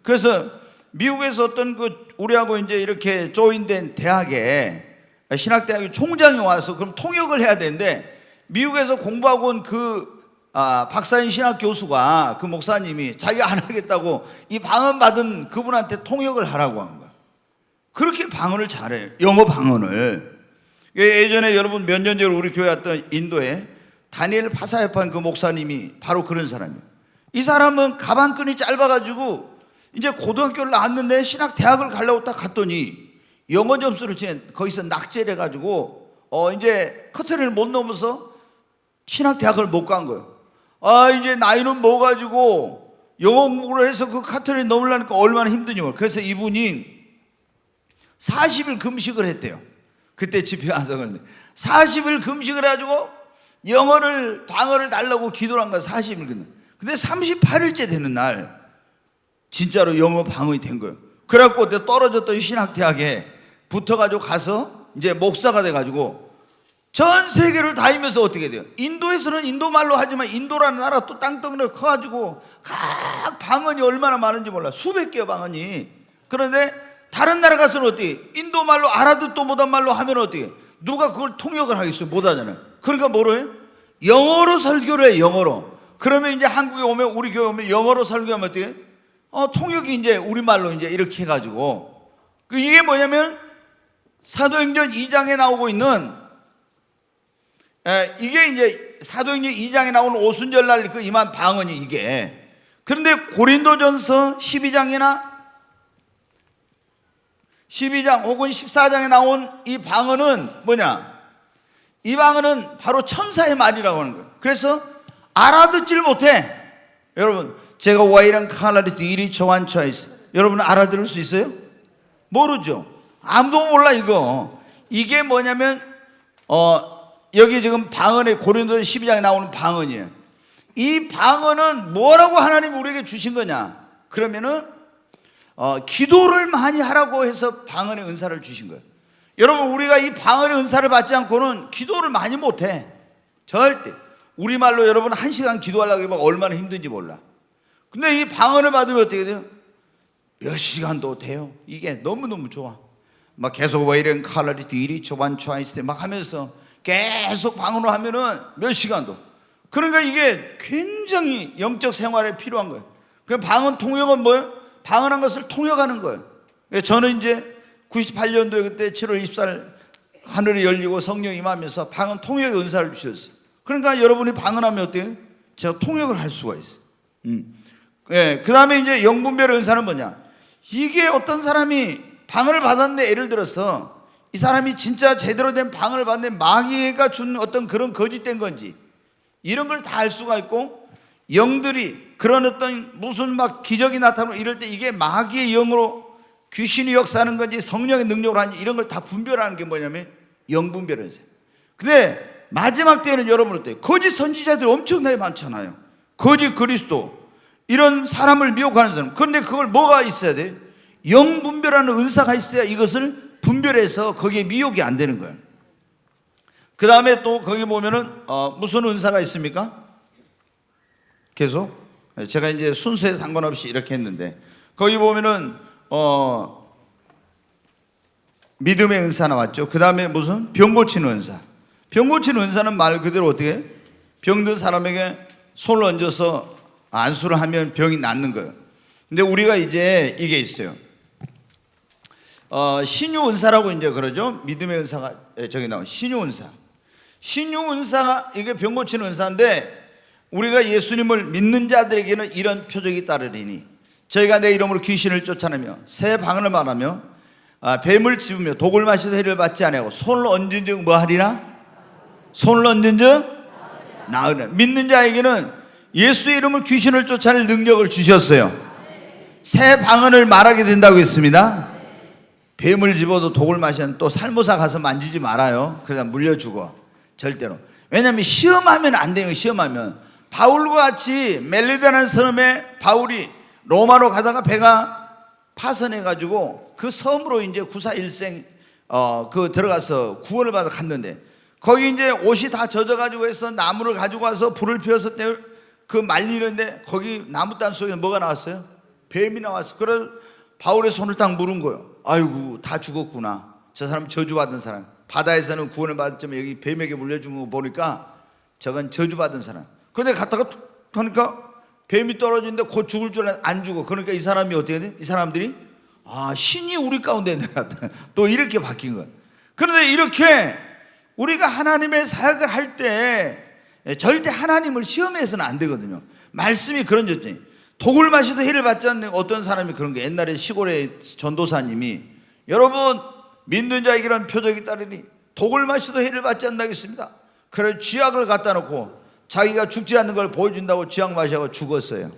그래서 미국에서 어떤 우리하고 이제 이렇게 조인된 대학에 신학대학의 총장이 와서 그럼 통역을 해야 되는데 미국에서 공부하고 온 박사인 신학 교수가 그 목사님이 자기가 안 하겠다고 이 방언 받은 그분한테 통역을 하라고 한 거야. 그렇게 방언을 잘해요. 영어 방언을. 예전에 여러분 몇 년 전에 우리 교회 왔던 인도에 다니엘 파사야판 그 목사님이 바로 그런 사람이에요. 이 사람은 가방끈이 짧아가지고 이제 고등학교를 나왔는데 신학대학을 가려고 딱 갔더니 영어 점수를 거기서 낙제를 해가지고 이제 커트를 못 넘어서 신학대학을 못 간 거예요. 이제 나이는 먹어가지고 영어 공부를 해서 그 카트를 넘으려니까 얼마나 힘드니 뭐. 그래서 이분이 40일 금식을 했대요. 그때 집회 와서 그런데 40일 금식을 해가지고 방언을 달라고 기도를 한 거야. 40일. 근데 38일째 되는 날 진짜로 영어 방언이 된 거예요. 그래갖고 그때 떨어졌던 신학대학에 붙어가지고 가서 이제 목사가 돼가지고 전 세계를 다니면서 어떻게 돼요? 인도에서는 인도말로 하지만 인도라는 나라 또 땅덩이가 커가지고 각 방언이 얼마나 많은지 몰라. 수백 개의 방언이. 그런데 다른 나라 가서는 어떻게? 인도말로 알아듣도 못한 말로 하면 어떻게? 누가 그걸 통역을 하겠어요? 못하잖아요. 그러니까 뭐로 해요? 영어로 설교를 해요. 영어로. 그러면 이제 한국에 오면 우리 교회 오면 영어로 설교하면 어떻게? 통역이 이제 우리말로 이제 이렇게 해가지고 이게 뭐냐면 사도행전 2장에 나오고 있는 이게 이제 사도행전 2장에 나오는 오순절날 그 임한 방언이 이게. 그런데 고린도전서 12장 혹은 14장에 나온 이 방언은 뭐냐? 이 방언은 바로 천사의 말이라고 하는 거예요. 그래서 알아듣질 못해. 여러분 제가 와이랑 칼라리스 이리 저완차이스 여러분 알아들을 수 있어요? 모르죠. 아무도 몰라 이거. 이게 뭐냐면 여기 지금 방언에 고린도전 12장에 나오는 방언이에요. 이 방언은 뭐라고 하나님이 우리에게 주신 거냐? 그러면은 기도를 많이 하라고 해서 방언의 은사를 주신 거예요. 여러분 우리가 이 방언의 은사를 받지 않고는 기도를 많이 못해. 절대. 우리말로 여러분 1시간 기도하려고 하면 얼마나 힘든지 몰라. 근데 이 방언을 받으면 어떻게 돼요? 몇 시간도 돼요. 이게 너무너무 좋아. 막 계속 왜 이런 칼라리스 이리 초반초아이스 막 하면서 계속 방언을 하면은 몇 시간도. 그러니까 이게 굉장히 영적 생활에 필요한 거예요. 그 방언 통역은 뭐예요? 방언한 것을 통역하는 거예요. 저는 이제 98년도에 그때 7월 24일 하늘이 열리고 성령 임하면서 방언 통역의 은사를 주셨어요. 그러니까 여러분이 방언하면 어때요? 제가 통역을 할 수가 있어요. 그 다음에 이제 영분별의 은사는 뭐냐? 이게 어떤 사람이 방언을 받았는데 예를 들어서 이 사람이 진짜 제대로 된 방언을 받는데 마귀가 준 어떤 그런 거짓된 건지 이런 걸 다 알 수가 있고, 영들이 그런 어떤 무슨 막 기적이 나타나고 이럴 때 이게 마귀의 영으로 귀신이 역사하는 건지 성령의 능력으로 하는지 이런 걸 다 분별하는 게 뭐냐면 영분별을 해요. 근데 마지막 때에는 여러분 어때요? 거짓 선지자들이 엄청나게 많잖아요. 거짓 그리스도, 이런 사람을 미혹하는 사람. 그런데 그걸 뭐가 있어야 돼요? 영분별하는 은사가 있어야 이것을 분별해서 거기에 미혹이 안 되는 거예요. 그 다음에 또 거기 보면은 무슨 은사가 있습니까? 계속 제가 이제 순서에 상관없이 이렇게 했는데, 거기 보면은 믿음의 은사 나왔죠. 그 다음에 무슨 병 고치는 은사. 병 고치는 은사는 말 그대로 어떻게 해요? 병든 사람에게 손을 얹어서 안수를 하면 병이 낫는 거예요. 근데 우리가 이제 이게 있어요. 신유 은사라고 이제 그러죠. 믿음의 은사가 저기 나온 신유 은사. 신유 은사가 이게 병 고치는 은사인데, 우리가 예수님을 믿는 자들에게는 이런 표적이 따르리니 저희가 내 이름으로 귀신을 쫓아내며 새 방언을 말하며 뱀을 집으며 독을 마시도 해를 받지 아니하고 손을 얹은 즉 뭐 하리라? 손을 얹은 즉 나으리라. 믿는 자에게는 예수의 이름으로 귀신을 쫓아낼 능력을 주셨어요. 새 방언을 말하게 된다고 했습니다. 뱀을 집어도 독을 마시는, 또 살모사 가서 만지지 말아요. 그러다 물려 죽어. 절대로. 왜냐하면 시험하면 안 돼요. 시험하면 바울과 같이 멜리다라는 섬에 바울이 로마로 가다가 배가 파선해 가지고 그 섬으로 이제 구사일생 그 들어가서 구원을 받아 갔는데, 거기 이제 옷이 다 젖어 가지고 해서 나무를 가지고 와서 불을 피워서 그 말리는데 거기 나무단 속에 뭐가 나왔어요? 뱀이 나왔어. 그래서 바울의 손을 딱 물은 거예요. 아이고 다 죽었구나. 저 사람 저주받은 사람. 바다에서는 구원을 받았지만 여기 뱀에게 물려준 거 보니까 저건 저주받은 사람. 근데 갔다가 하니까 뱀이 떨어지는데 곧 죽을 줄 알았는데 안 죽어. 그러니까 이 사람이 어떻게 돼? 이 사람들이 신이 우리 가운데 내려왔다. 또 이렇게 바뀐 거야. 그런데 이렇게 우리가 하나님의 사역을 할 때 절대 하나님을 시험해서는 안 되거든요. 말씀이 그런 졌지. 독을 마셔도 해를 받지 않는 어떤 사람이 그런 게, 옛날에 시골의 전도사님이 여러분 믿는 자에게는 표적이 따르니 독을 마셔도 해를 받지 않는다겠습니다. 그래 쥐약을 갖다 놓고 자기가 죽지 않는 걸 보여준다고 쥐약 마셔서 죽었어요.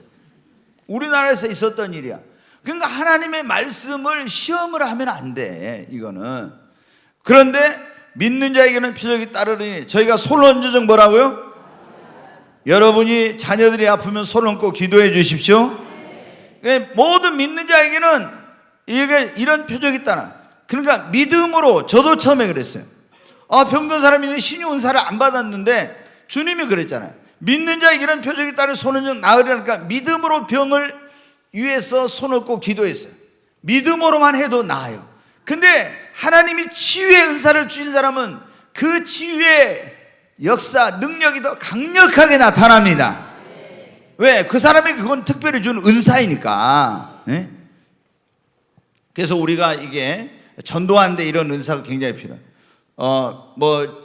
우리나라에서 있었던 일이야. 그러니까 하나님의 말씀을 시험을 하면 안 돼, 이거는. 그런데 믿는 자에게는 표적이 따르니 저희가 손을 얹어 뭐라고요? 여러분이 자녀들이 아프면 손을 얹고 기도해 주십시오. 모든 믿는 자에게는 이게 이런 표적이 따라. 그러니까 믿음으로, 저도 처음에 그랬어요. 병든 사람이 신유 은사를 안 받았는데 주님이 그랬잖아요. 믿는 자에게는 표적이 따라 손을 얹어 나으리라니까 믿음으로 병을 위해서 손을 얹고 기도했어요. 믿음으로만 해도 나아요. 근데 하나님이 치유의 은사를 주신 사람은 그 치유의 역사, 능력이 더 강력하게 나타납니다. 왜? 그 사람에게 그건 특별히 준 은사이니까. 그래서 우리가 이게 전도하는데 이런 은사가 굉장히 필요해요.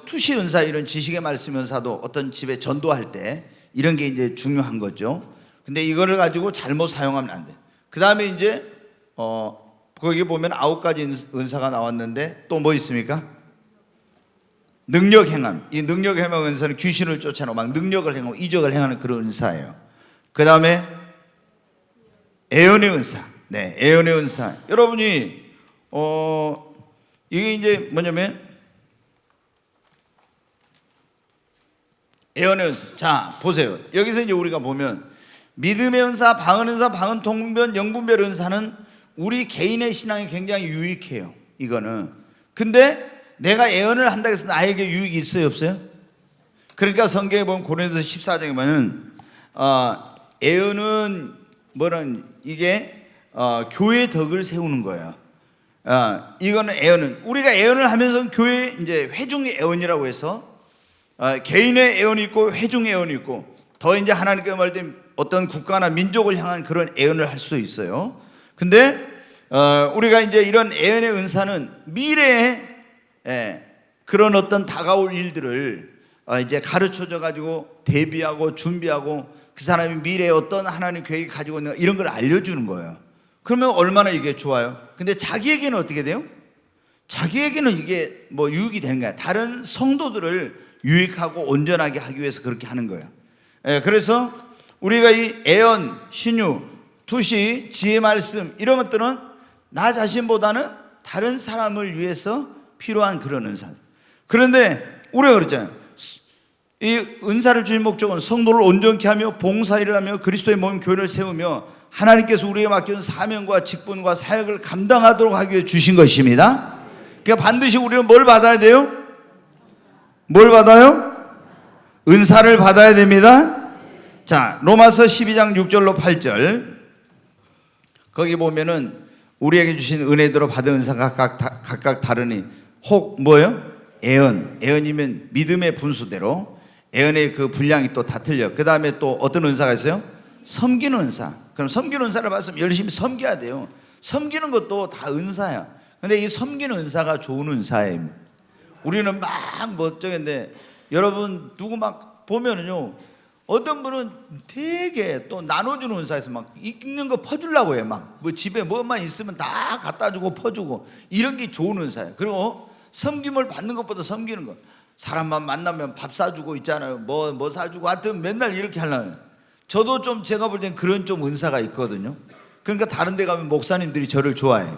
투시 은사, 이런 지식의 말씀 은사도 어떤 집에 전도할 때 이런 게 이제 중요한 거죠. 근데 이거를 가지고 잘못 사용하면 안 돼. 그 다음에 이제 거기 보면 9가지 은사가 나왔는데 또 뭐 있습니까? 능력 행함. 이 능력 행함 은사는 귀신을 쫓아내고 막 능력을 행하고 이적을 행하는 그런 은사예요. 그 다음에 애언의 은사. 네, 애언의 은사. 여러분이 이게 이제 뭐냐면 애언의 은사. 자, 보세요. 여기서 이제 우리가 보면 믿음의 은사, 방언 은사, 방언 통변, 영분별 은사는 우리 개인의 신앙이 굉장히 유익해요. 이거는. 근데 내가 애언을 한다고 해서 나에게 유익이 있어요, 없어요? 그러니까 성경에 보면 고린도서 14장에 보면 애언은 이게 교회의 덕을 세우는 거예요. 이거는 애언은 우리가 애언을 하면서 교회 이제 회중의 애언이라고 해서 개인의 애언이 있고 회중의 애언이 있고, 더 이제 하나님께 말할 때 어떤 국가나 민족을 향한 그런 애언을 할 수 있어요. 근데 우리가 이제 이런 애언의 은사는 미래에 그런 어떤 다가올 일들을 이제 가르쳐줘 가지고 대비하고 준비하고 그 사람이 미래에 어떤 하나님 계획이 가지고 있는 이런 걸 알려주는 거예요. 그러면 얼마나 이게 좋아요. 근데 자기에게는 어떻게 돼요? 자기에게는 이게 뭐 유익이 되는 거야. 다른 성도들을 유익하고 온전하게 하기 위해서 그렇게 하는 거예요. 그래서 우리가 이 애언, 신유, 투시, 지혜 말씀 이런 것들은 나 자신보다는 다른 사람을 위해서 필요한 그런 은사. 그런데 우리가 그랬잖아요. 이 은사를 주신 목적은 성도를 온전케 하며 봉사일을 하며 그리스도의 몸 교회를 세우며 하나님께서 우리에게 맡겨준 사명과 직분과 사역을 감당하도록 하기 위해 주신 것입니다. 그러니까 반드시 우리는 뭘 받아야 돼요? 뭘 받아요? 은사를 받아야 됩니다. 자, 로마서 12장 6절로 8절 거기 보면은 우리에게 주신 은혜대로 받은 은사가 각각 다르니 혹 뭐예요? 애언이면 믿음의 분수대로 애언의 그 분량이 또 다 틀려. 그 다음에 또 어떤 은사가 있어요? 섬기는 은사. 그럼 섬기는 은사를 받으면 열심히 섬겨야 돼요. 섬기는 것도 다 은사야. 근데 이 섬기는 은사가 좋은 은사예요. 우리는 막 멋쩍은데 여러분 누구 막 보면은요, 어떤 분은 되게 또 나눠주는 은사에서 막 있는 거 퍼주려고 해. 막 뭐 집에 뭐만 있으면 다 갖다 주고 퍼주고 이런 게 좋은 은사예요. 그리고 섬김을 받는 것보다 섬기는 거, 사람만 만나면 밥 사주고 있잖아요. 뭐 사주고 하여튼 맨날 이렇게 하려고. 저도 좀 제가 볼 땐 그런 좀 은사가 있거든요. 그러니까 다른 데 가면 목사님들이 저를 좋아해.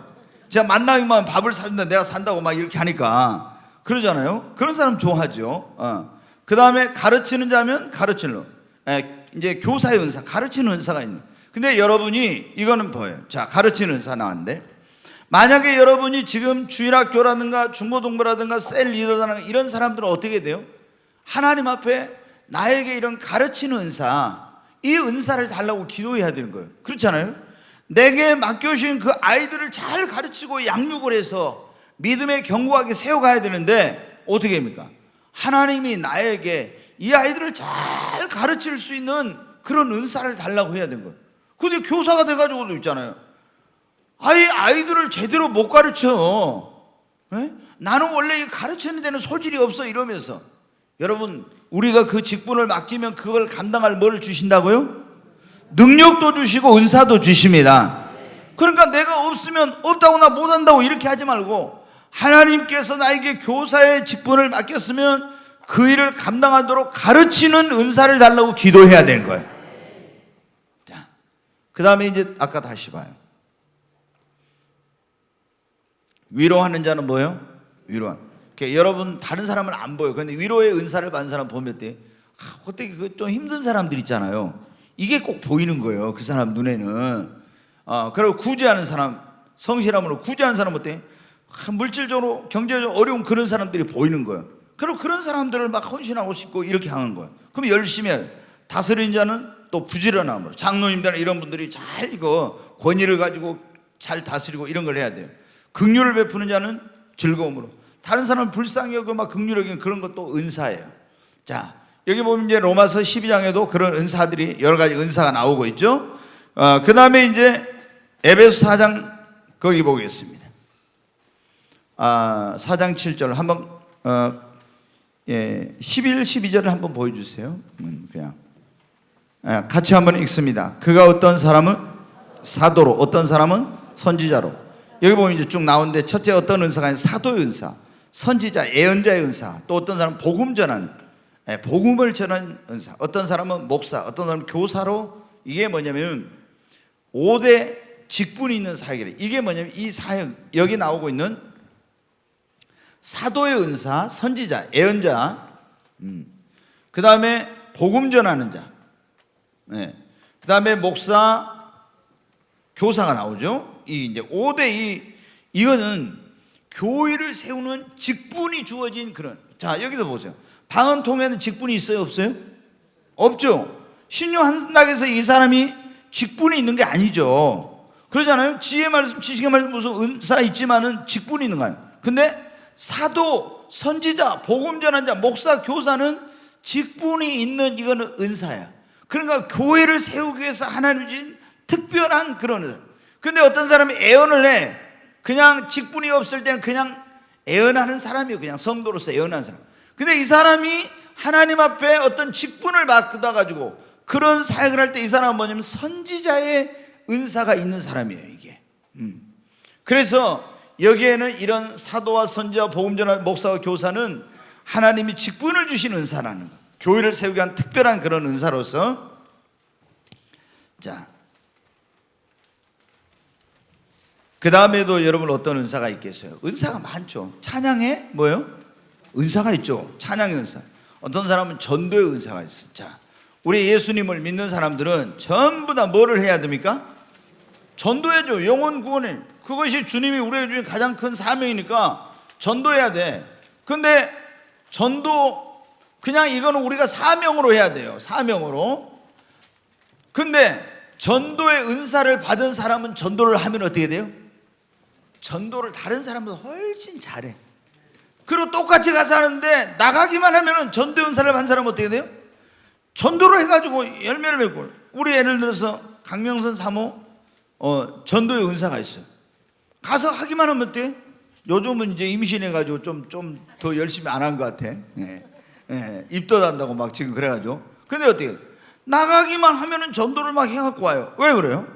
제가 만나기만 밥을 사준다, 내가 산다고 막 이렇게 하니까 그러잖아요. 그런 사람 좋아하죠. 그 다음에 가르치는 자면 가르치는 로. 이제 교사의 은사, 가르치는 은사가 있는. 근데 여러분이 이거는 뭐예요? 자, 가르치는 은사 나왔는데 만약에 여러분이 지금 주일학교라든가 중고등부라든가 셀 리더라든가 이런 사람들은 어떻게 돼요? 하나님 앞에 나에게 이런 가르치는 은사, 이 은사를 달라고 기도해야 되는 거예요. 그렇잖아요? 내게 맡겨주신 그 아이들을 잘 가르치고 양육을 해서 믿음에 견고하게 세워가야 되는데 어떻게 합니까? 하나님이 나에게 이 아이들을 잘 가르칠 수 있는 그런 은사를 달라고 해야 되는 거예요. 근데 교사가 돼가지고도 있잖아요. 아이들을 제대로 못 가르쳐. 나는 원래 가르치는 데는 소질이 없어 이러면서. 여러분, 우리가 그 직분을 맡기면 그걸 감당할 뭐를 주신다고요? 능력도 주시고 은사도 주십니다. 그러니까 내가 없으면 없다거나 못한다고 이렇게 하지 말고 하나님께서 나에게 교사의 직분을 맡겼으면 그 일을 감당하도록 가르치는 은사를 달라고 기도해야 되는 거예요. 자, 그 다음에 이제 아까 다시 봐요. 위로하는 자는 뭐예요? 위로하는. 여러분 다른 사람은 안 보여. 그런데 위로의 은사를 받는 사람 보면 때 어떻게 그 좀 힘든 사람들 있잖아요. 이게 꼭 보이는 거예요. 그 사람 눈에는. 그리고 구제하는 사람, 성실함으로 구제하는 사람 어때? 물질적으로 경제적으로 어려운 그런 사람들이 보이는 거예요. 그리고 그런 사람들을 막 헌신하고 싶고 이렇게 하는 거예요. 그럼 열심히 해요. 다스리는 자는 또 부지런함으로, 장로님들은 이런 분들이 잘 이거 권위를 가지고 잘 다스리고 이런 걸 해야 돼요. 긍휼을 베푸는 자는 즐거움으로, 다른 사람을 불쌍히 여기고 막 긍휼히 여기는 그런 것도 은사예요. 자, 여기 보면 이제 로마서 12장에도 그런 은사들이 여러 가지 은사가 나오고 있죠. 그 다음에 이제 에베소 4장 거기 보겠습니다. 4장 7절 한번 11, 12절을 한번 보여주세요. 그냥 같이 한번 읽습니다. 그가 어떤 사람은 사도로, 어떤 사람은 선지자로. 여기 보면 이제 쭉 나오는데 첫째 어떤 은사가 있는 사도의 은사, 선지자, 예언자의 은사, 또 어떤 사람은 복음 전하는, 복음을 전하는 은사, 어떤 사람은 목사, 어떤 사람은 교사로. 이게 뭐냐면 5대 직분이 있는 사역이래. 이게 뭐냐면 이 사역, 여기 나오고 있는 사도의 은사, 선지자, 예언자, 그 다음에 복음 전하는 자, 그 다음에 목사, 교사가 나오죠. 이 이제 5대 이거는 교회를 세우는 직분이 주어진 그런. 자, 여기서 보세요. 방언통에는 직분이 있어요, 없어요? 없죠. 신유 한락에서 이 사람이 직분이 있는 게 아니죠. 그러잖아요. 지혜 말씀, 지식의 말씀 무슨 은사 있지만은 직분이 있는 거 아니에요. 근데 사도, 선지자, 복음 전환자, 목사, 교사는 직분이 있는, 이거는 은사야. 그러니까 교회를 세우기 위해서 하나님 주신 특별한 그런 은사. 근데 어떤 사람이 애언을 해. 그냥 직분이 없을 때는 그냥 애언하는 사람이에요. 그냥 성도로서 애언하는 사람. 근데 이 사람이 하나님 앞에 어떤 직분을 받아가지고 그런 사역을 할 때 이 사람은 뭐냐면 선지자의 은사가 있는 사람이에요, 이게. 그래서 여기에는 이런 사도와 선지와 복음전하 목사와 교사는 하나님이 직분을 주신 은사라는 거, 교회를 세우기 위한 특별한 그런 은사로서. 자, 그 다음에도 여러분 어떤 은사가 있겠어요? 은사가 많죠. 찬양에 뭐예요? 은사가 있죠. 찬양의 은사. 어떤 사람은 전도의 은사가 있어요. 자, 우리 예수님을 믿는 사람들은 전부 다 뭐를 해야 됩니까? 전도해야죠. 영혼 구원에. 그것이 주님이 우리에게 주신 가장 큰 사명이니까 전도해야 돼. 근데 전도 그냥 이거는 우리가 사명으로 해야 돼요. 사명으로. 근데 전도의 은사를 받은 사람은 전도를 하면 어떻게 돼요? 전도를 다른 사람보다 훨씬 잘해. 그리고 똑같이 가서 하는데 나가기만 하면 전도의 은사를 받은 사람은 어떻게 돼요? 전도를 해가지고 열매를 맺고. 우리 예를 들어서 강명선 사모 전도의 은사가 있어요. 가서 하기만 하면 어때? 요즘은 이제 임신해가지고 좀 더 열심히 안 한 것 같아. 입도 단다고 막 지금 그래가지고. 근데 어떻게? 나가기만 하면은 전도를 막 해갖고 와요. 왜 그래요?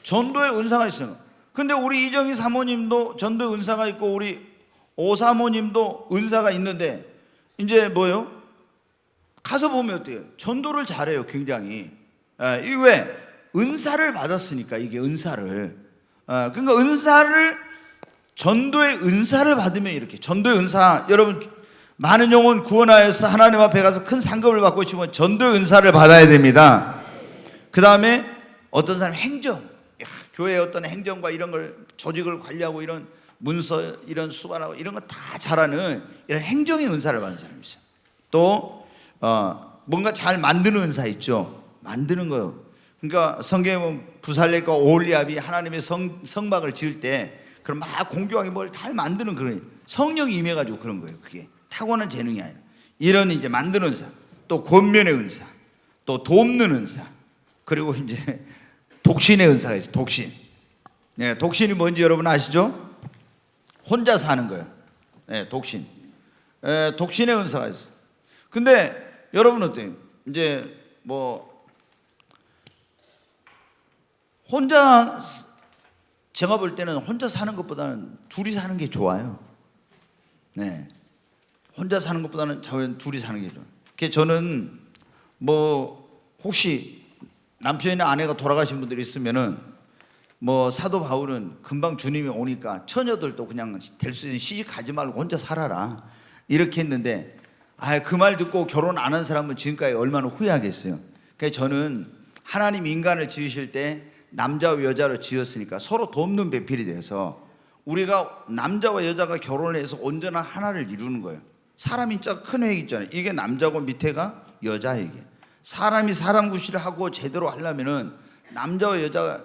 전도의 은사가 있어요. 근데 우리 이정희 사모님도 전도의 은사가 있고 우리 오 사모님도 은사가 있는데 이제 뭐요? 가서 보면 어때요? 전도를 잘해요. 굉장히. 이게 왜? 은사를 받았으니까. 이게 은사를. 그러니까 은사를, 전도의 은사를 받으면 이렇게. 전도의 은사, 여러분 많은 영혼 구원하여서 하나님 앞에 가서 큰 상급을 받고 싶으면 전도의 은사를 받아야 됩니다. 그 다음에 어떤 사람 행정, 교회의 어떤 행정과 이런 걸, 조직을 관리하고 이런 문서 이런 수반하고 이런 거 다 잘하는 이런 행정의 은사를 받는 사람이 있어요. 또 뭔가 잘 만드는 은사 있죠. 만드는 거요. 그러니까 성경에 보면 부살렙과 오홀리압이 하나님의 성막을 지을 때 그럼 막 공교하게 뭘 잘 만드는 그런 성령이 임해가지고 그런 거예요. 그게 타고난 재능이 아니라 이런 이제 만드는 은사, 또 권면의 은사, 또 돕는 은사, 그리고 이제 독신의 은사가 있어요. 독신. 네, 독신이 뭔지 여러분 아시죠? 혼자 사는 거예요. 네, 독신. 독신의 은사가 있어요. 근데 여러분 어때요? 이제 뭐 혼자, 제가 볼 때는 혼자 사는 것보다는 둘이 사는 게 좋아요. 네, 혼자 사는 것보다는 둘이 사는 게 좋아요. 그래서 저는 뭐 혹시 남편이나 아내가 돌아가신 분들이 있으면은 뭐 사도 바울은 금방 주님이 오니까 처녀들도 그냥 될 수 있는 시집 가지 말고 혼자 살아라 이렇게 했는데, 그 말 듣고 결혼 안 한 사람은 지금까지 얼마나 후회하겠어요. 그래서 저는 하나님 인간을 지으실 때 남자와 여자로 지었으니까 서로 돕는 배필이 돼서 우리가 남자와 여자가 결혼을 해서 온전한 하나를 이루는 거예요. 사람이 진짜 큰 획 있잖아요. 이게 남자고 밑에가 여자에게. 사람이 사람 구실을 하고 제대로 하려면은 남자와 여자가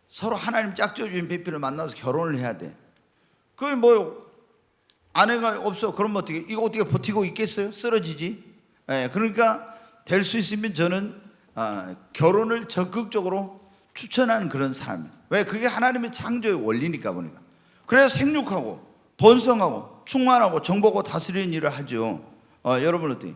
서로 하나님 짝지어주신 배필을 만나서 결혼을 해야 돼. 그게 뭐 아내가 없어. 그러면 어떻게, 이거 어떻게 버티고 있겠어요? 쓰러지지. 그러니까 될 수 있으면 저는 결혼을 적극적으로 추천하는 그런 사람이에요. 왜? 그게 하나님의 창조의 원리니까 보니까. 그래서 생육하고 번성하고 충만하고 정복하고 다스리는 일을 하죠. 여러분 어때요?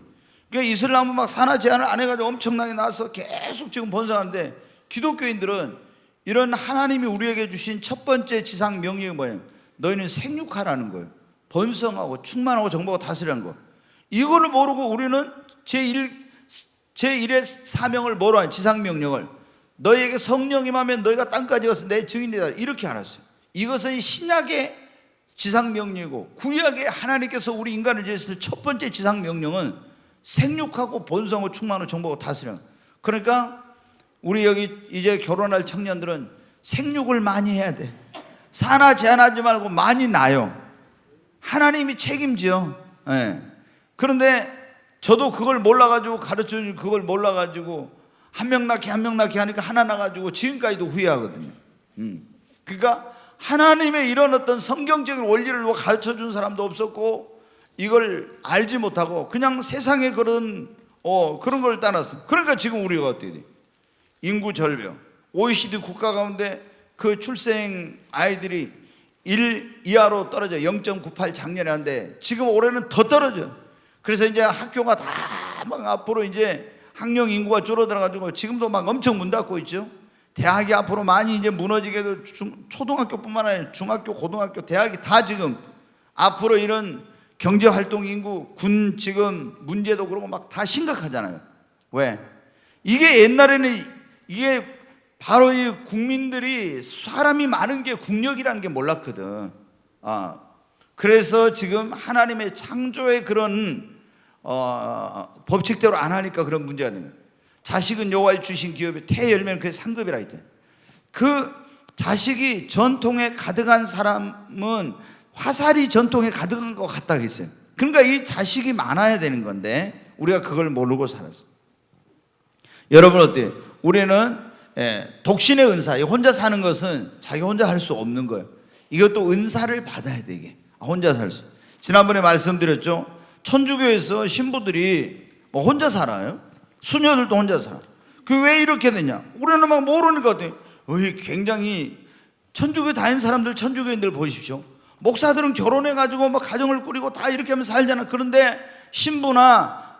그러니까 이슬람은 막 산하 제한을 안 해가지고 엄청나게 나와서 계속 지금 번성하는데, 기독교인들은 이런 하나님이 우리에게 주신 첫 번째 지상 명령이 뭐예요? 너희는 생육하라는 거예요. 번성하고 충만하고 정복하고 다스리라는 거. 이거를 모르고 우리는 제1의 사명을 뭐로 하냐? 지상 명령을 너희에게 성령 임하면 너희가 땅까지 가서 내 증인이다 이렇게 알았어요. 이것은 신약의 지상명령이고 구약의 하나님께서 우리 인간을 지으실 때 첫 번째 지상명령은 생육하고 번성하고 충만하고 정복하고 다스리는. 그러니까 우리 여기 이제 결혼할 청년들은 생육을 많이 해야 돼. 산하 제한하지 말고 많이 낳아요. 하나님이 책임져. 그런데 저도 그걸 몰라가지고 가르쳐주는 그걸 몰라가지고 한 명 낳게 하니까 하나 나가지고 지금까지도 후회하거든요. 그러니까 하나님의 이런 어떤 성경적인 원리를 가르쳐준 사람도 없었고 이걸 알지 못하고 그냥 세상의 그런 걸 따랐어. 그러니까 지금 우리가 어떻게 돼? 인구 절벽. OECD 국가 가운데 그 출생 아이들이 1 이하로 떨어져. 0.98 작년에 한데 지금 올해는 더 떨어져. 그래서 이제 학교가 다 막 앞으로 이제 학령 인구가 줄어들어가지고 지금도 막 엄청 문 닫고 있죠. 대학이 앞으로 많이 이제 무너지게 될 초등학교뿐만 아니라 중학교, 고등학교, 대학이 다 지금 앞으로 이런 경제활동 인구, 군 지금 문제도 그러고 막 다 심각하잖아요. 왜? 이게 옛날에는 이게 바로 이 국민들이 사람이 많은 게 국력이라는 게 몰랐거든. 그래서 지금 하나님의 창조의 그런 법칙대로 안 하니까 그런 문제가 되는 거예요. 자식은 여호와의 주신 기업에 태 열매는 그게 상급이라 했대. 그 자식이 전통에 가득한 사람은 화살이 전통에 가득한 것 같다 했어요. 그러니까 이 자식이 많아야 되는 건데 우리가 그걸 모르고 살았어요. 여러분 어때요? 우리는 독신의 은사, 혼자 사는 것은 자기 혼자 할 수 없는 거예요. 이것도 은사를 받아야 돼. 이게 혼자 살 수. 지난번에 말씀드렸죠. 천주교에서 신부들이 뭐 혼자 살아요. 수녀들도 혼자 살아. 그 왜 이렇게 되냐? 우리는 막 모르니까 어때요? 굉장히 천주교 다닌 사람들, 천주교인들 보십시오. 목사들은 결혼해가지고 막 가정을 꾸리고 다 이렇게 하면서 살잖아. 그런데 신부나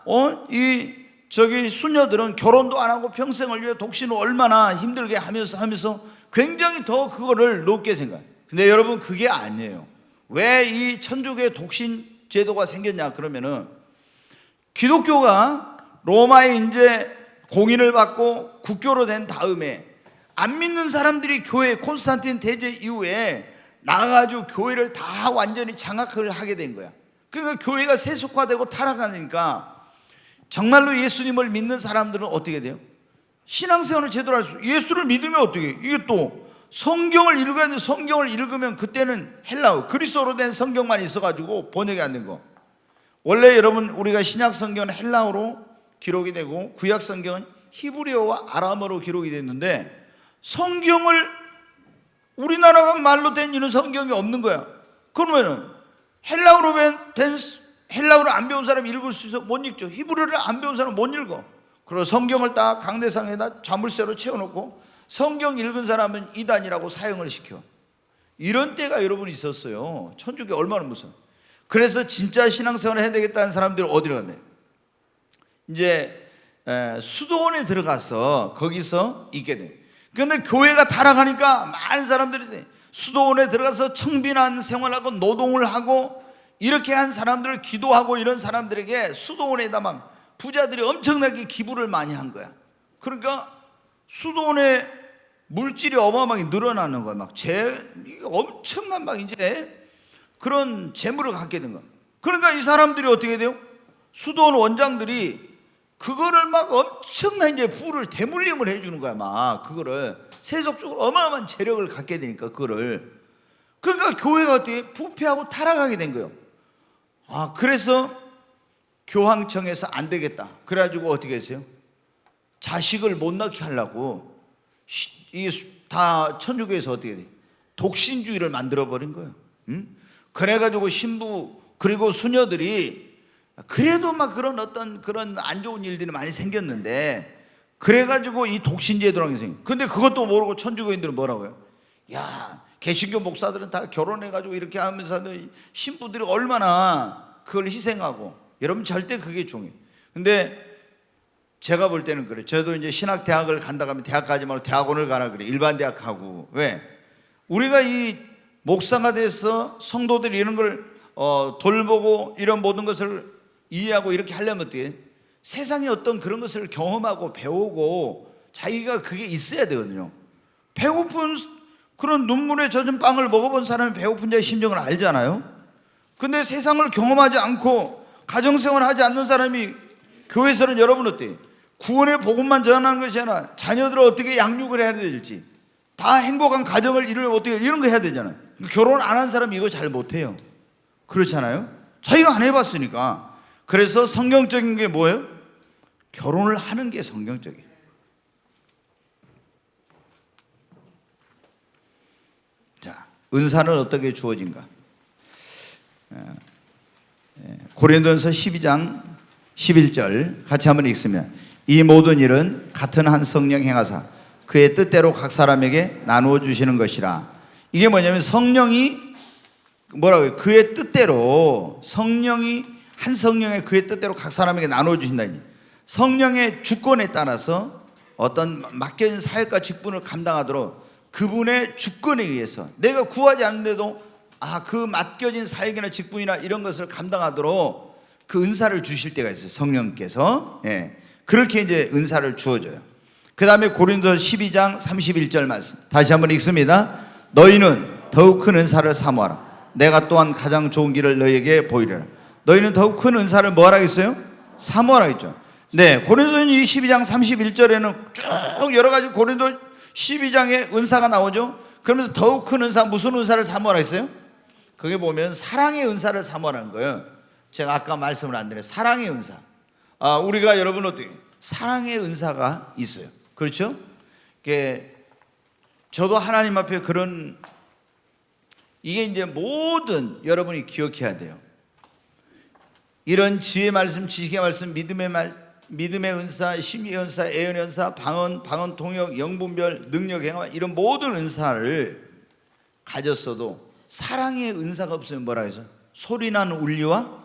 수녀들은 결혼도 안 하고 평생을 위해 독신을 얼마나 힘들게 하면서 굉장히 더 그거를 높게 생각해요. 근데 여러분 그게 아니에요. 왜 이 천주교의 독신 제도가 생겼냐 그러면은 기독교가 로마에 이제 공인을 받고 국교로 된 다음에 안 믿는 사람들이 교회 콘스탄틴 대제 이후에 나가가지고 교회를 다 완전히 장악을 하게 된 거야. 그러니까 교회가 세속화되고 타락하니까 정말로 예수님을 믿는 사람들은 어떻게 돼요? 신앙생활을 제대로 할 수, 예수를 믿으면 어떻게 해요? 이게 또 성경을 읽어야 돼. 성경을 읽으면 그때는 헬라어, 그리스어로 된 성경만 있어가지고 번역이 안 된 거. 원래 여러분 우리가 신약 성경은 헬라어로 기록이 되고 구약 성경은 히브리어와 아람어로 기록이 됐는데 성경을 우리나라가 말로 된 이런 성경이 없는 거야. 그러면은 헬라어로 된 헬라어를 안 배운 사람이 읽을 수 있어? 못 읽죠. 히브리어를 안 배운 사람은 못 읽어. 그리고 성경을 딱 강대상에다 자물쇠로 채워놓고 성경 읽은 사람은 이단이라고 사형을 시켜. 이런 때가 여러분 있었어요. 천주교 얼마나 무서워. 그래서 진짜 신앙생활을 해야 되겠다는 사람들이 어디로 갔나요? 이제 수도원에 들어가서 거기서 있게 돼. 그런데 교회가 타락하니까 많은 사람들이 수도원에 들어가서 청빈한 생활하고 노동을 하고 이렇게 한 사람들을 기도하고 이런 사람들에게 수도원에다 막 부자들이 엄청나게 기부를 많이 한 거야. 그러니까 수도원에 물질이 어마어마하게 늘어나는 거야. 막 엄청난 막 이제 그런 재물을 갖게 된 거야. 그러니까 이 사람들이 어떻게 돼요? 수도원 원장들이 그거를 막 엄청난 이제 부를 대물림을 해주는 거야. 막 그거를 세속적으로 어마어마한 재력을 갖게 되니까 그거를. 그러니까 교회가 어떻게 부패하고 타락하게 된 거예요. 그래서 교황청에서 안 되겠다. 그래가지고 어떻게 했어요? 자식을 못 낳게 하려고 다 천주교에서 어떻게 돼? 독신주의를 만들어버린 거예요. 그래가지고 신부 그리고 수녀들이 그래도 막 그런 안 좋은 일들이 많이 생겼는데 그래가지고 이 독신제도라는 게 생겨. 근데 그것도 모르고 천주교인들은 뭐라고 해요? 야, 개신교 목사들은 다 결혼해가지고 이렇게 하면서 신부들이 얼마나 그걸 희생하고. 여러분 절대 그게 중요해요. 근데 제가 볼 때는 그래요. 저도 이제 신학대학을 간다고 하면 대학 가지 말고 대학원을 가라 그래. 일반 대학 가고. 왜? 우리가 이 목사가 돼서 성도들이 이런 걸 돌보고 이런 모든 것을 이해하고 이렇게 하려면 어떻게? 세상에 어떤 그런 것을 경험하고 배우고 자기가 그게 있어야 되거든요. 배고픈 그런 눈물에 젖은 빵을 먹어본 사람이 배고픈 자의 심정을 알잖아요. 근데 세상을 경험하지 않고 가정생활을 하지 않는 사람이 교회에서는 여러분 어때요? 구원의 복음만 전하는 것이 아니라 자녀들을 어떻게 양육을 해야 될지 다 행복한 가정을 이루려면 어떻게 이런 거 해야 되잖아요. 결혼 안 한 사람이 이거 잘 못해요. 그렇잖아요. 자기가 안 해봤으니까. 그래서 성경적인 게 뭐예요? 결혼을 하는 게 성경적이에요. 자, 은사는 어떻게 주어진가? 고린도전서 12장 11절 같이 한번 읽으면 이 모든 일은 같은 한 성령 행하사 그의 뜻대로 각 사람에게 나누어 주시는 것이라. 이게 뭐냐면 성령이 뭐라고 해요? 그의 뜻대로 성령이 한 성령의 그의 뜻대로 각 사람에게 나누어 주신다니. 성령의 주권에 따라서 어떤 맡겨진 사역과 직분을 감당하도록 그분의 주권에 의해서 내가 구하지 않는데도 그 맡겨진 사역이나 직분이나 이런 것을 감당하도록 그 은사를 주실 때가 있어요. 성령께서. 그렇게 이제 은사를 주어줘요. 그 다음에 고린도서 12장 31절 말씀 다시 한번 읽습니다. 너희는 더욱 큰 은사를 사모하라. 내가 또한 가장 좋은 길을 너희에게 보이리라. 너희는 더욱 큰 은사를 뭐 하라 했어요? 사모하라 했죠. 고린도서 12장 31절에는 쭉 여러 가지 고린도 12장의 은사가 나오죠. 그러면서 더욱 큰 은사, 무슨 은사를 사모하라 했어요? 거기 보면 사랑의 은사를 사모하는 거예요. 제가 아까 말씀을 안 드려요. 사랑의 은사. 우리가 여러분 어떻게 사랑의 은사가 있어요. 그렇죠? 저도 하나님 앞에 그런 이게 이제 모든 여러분이 기억해야 돼요. 이런 지혜의 말씀, 지식의 말씀, 믿음의 은사, 심리의 은사, 예언의 은사, 방언 통역, 영분별, 능력 행함 이런 모든 은사를 가졌어도 사랑의 은사가 없으면 뭐라 해서 소리나는 울리와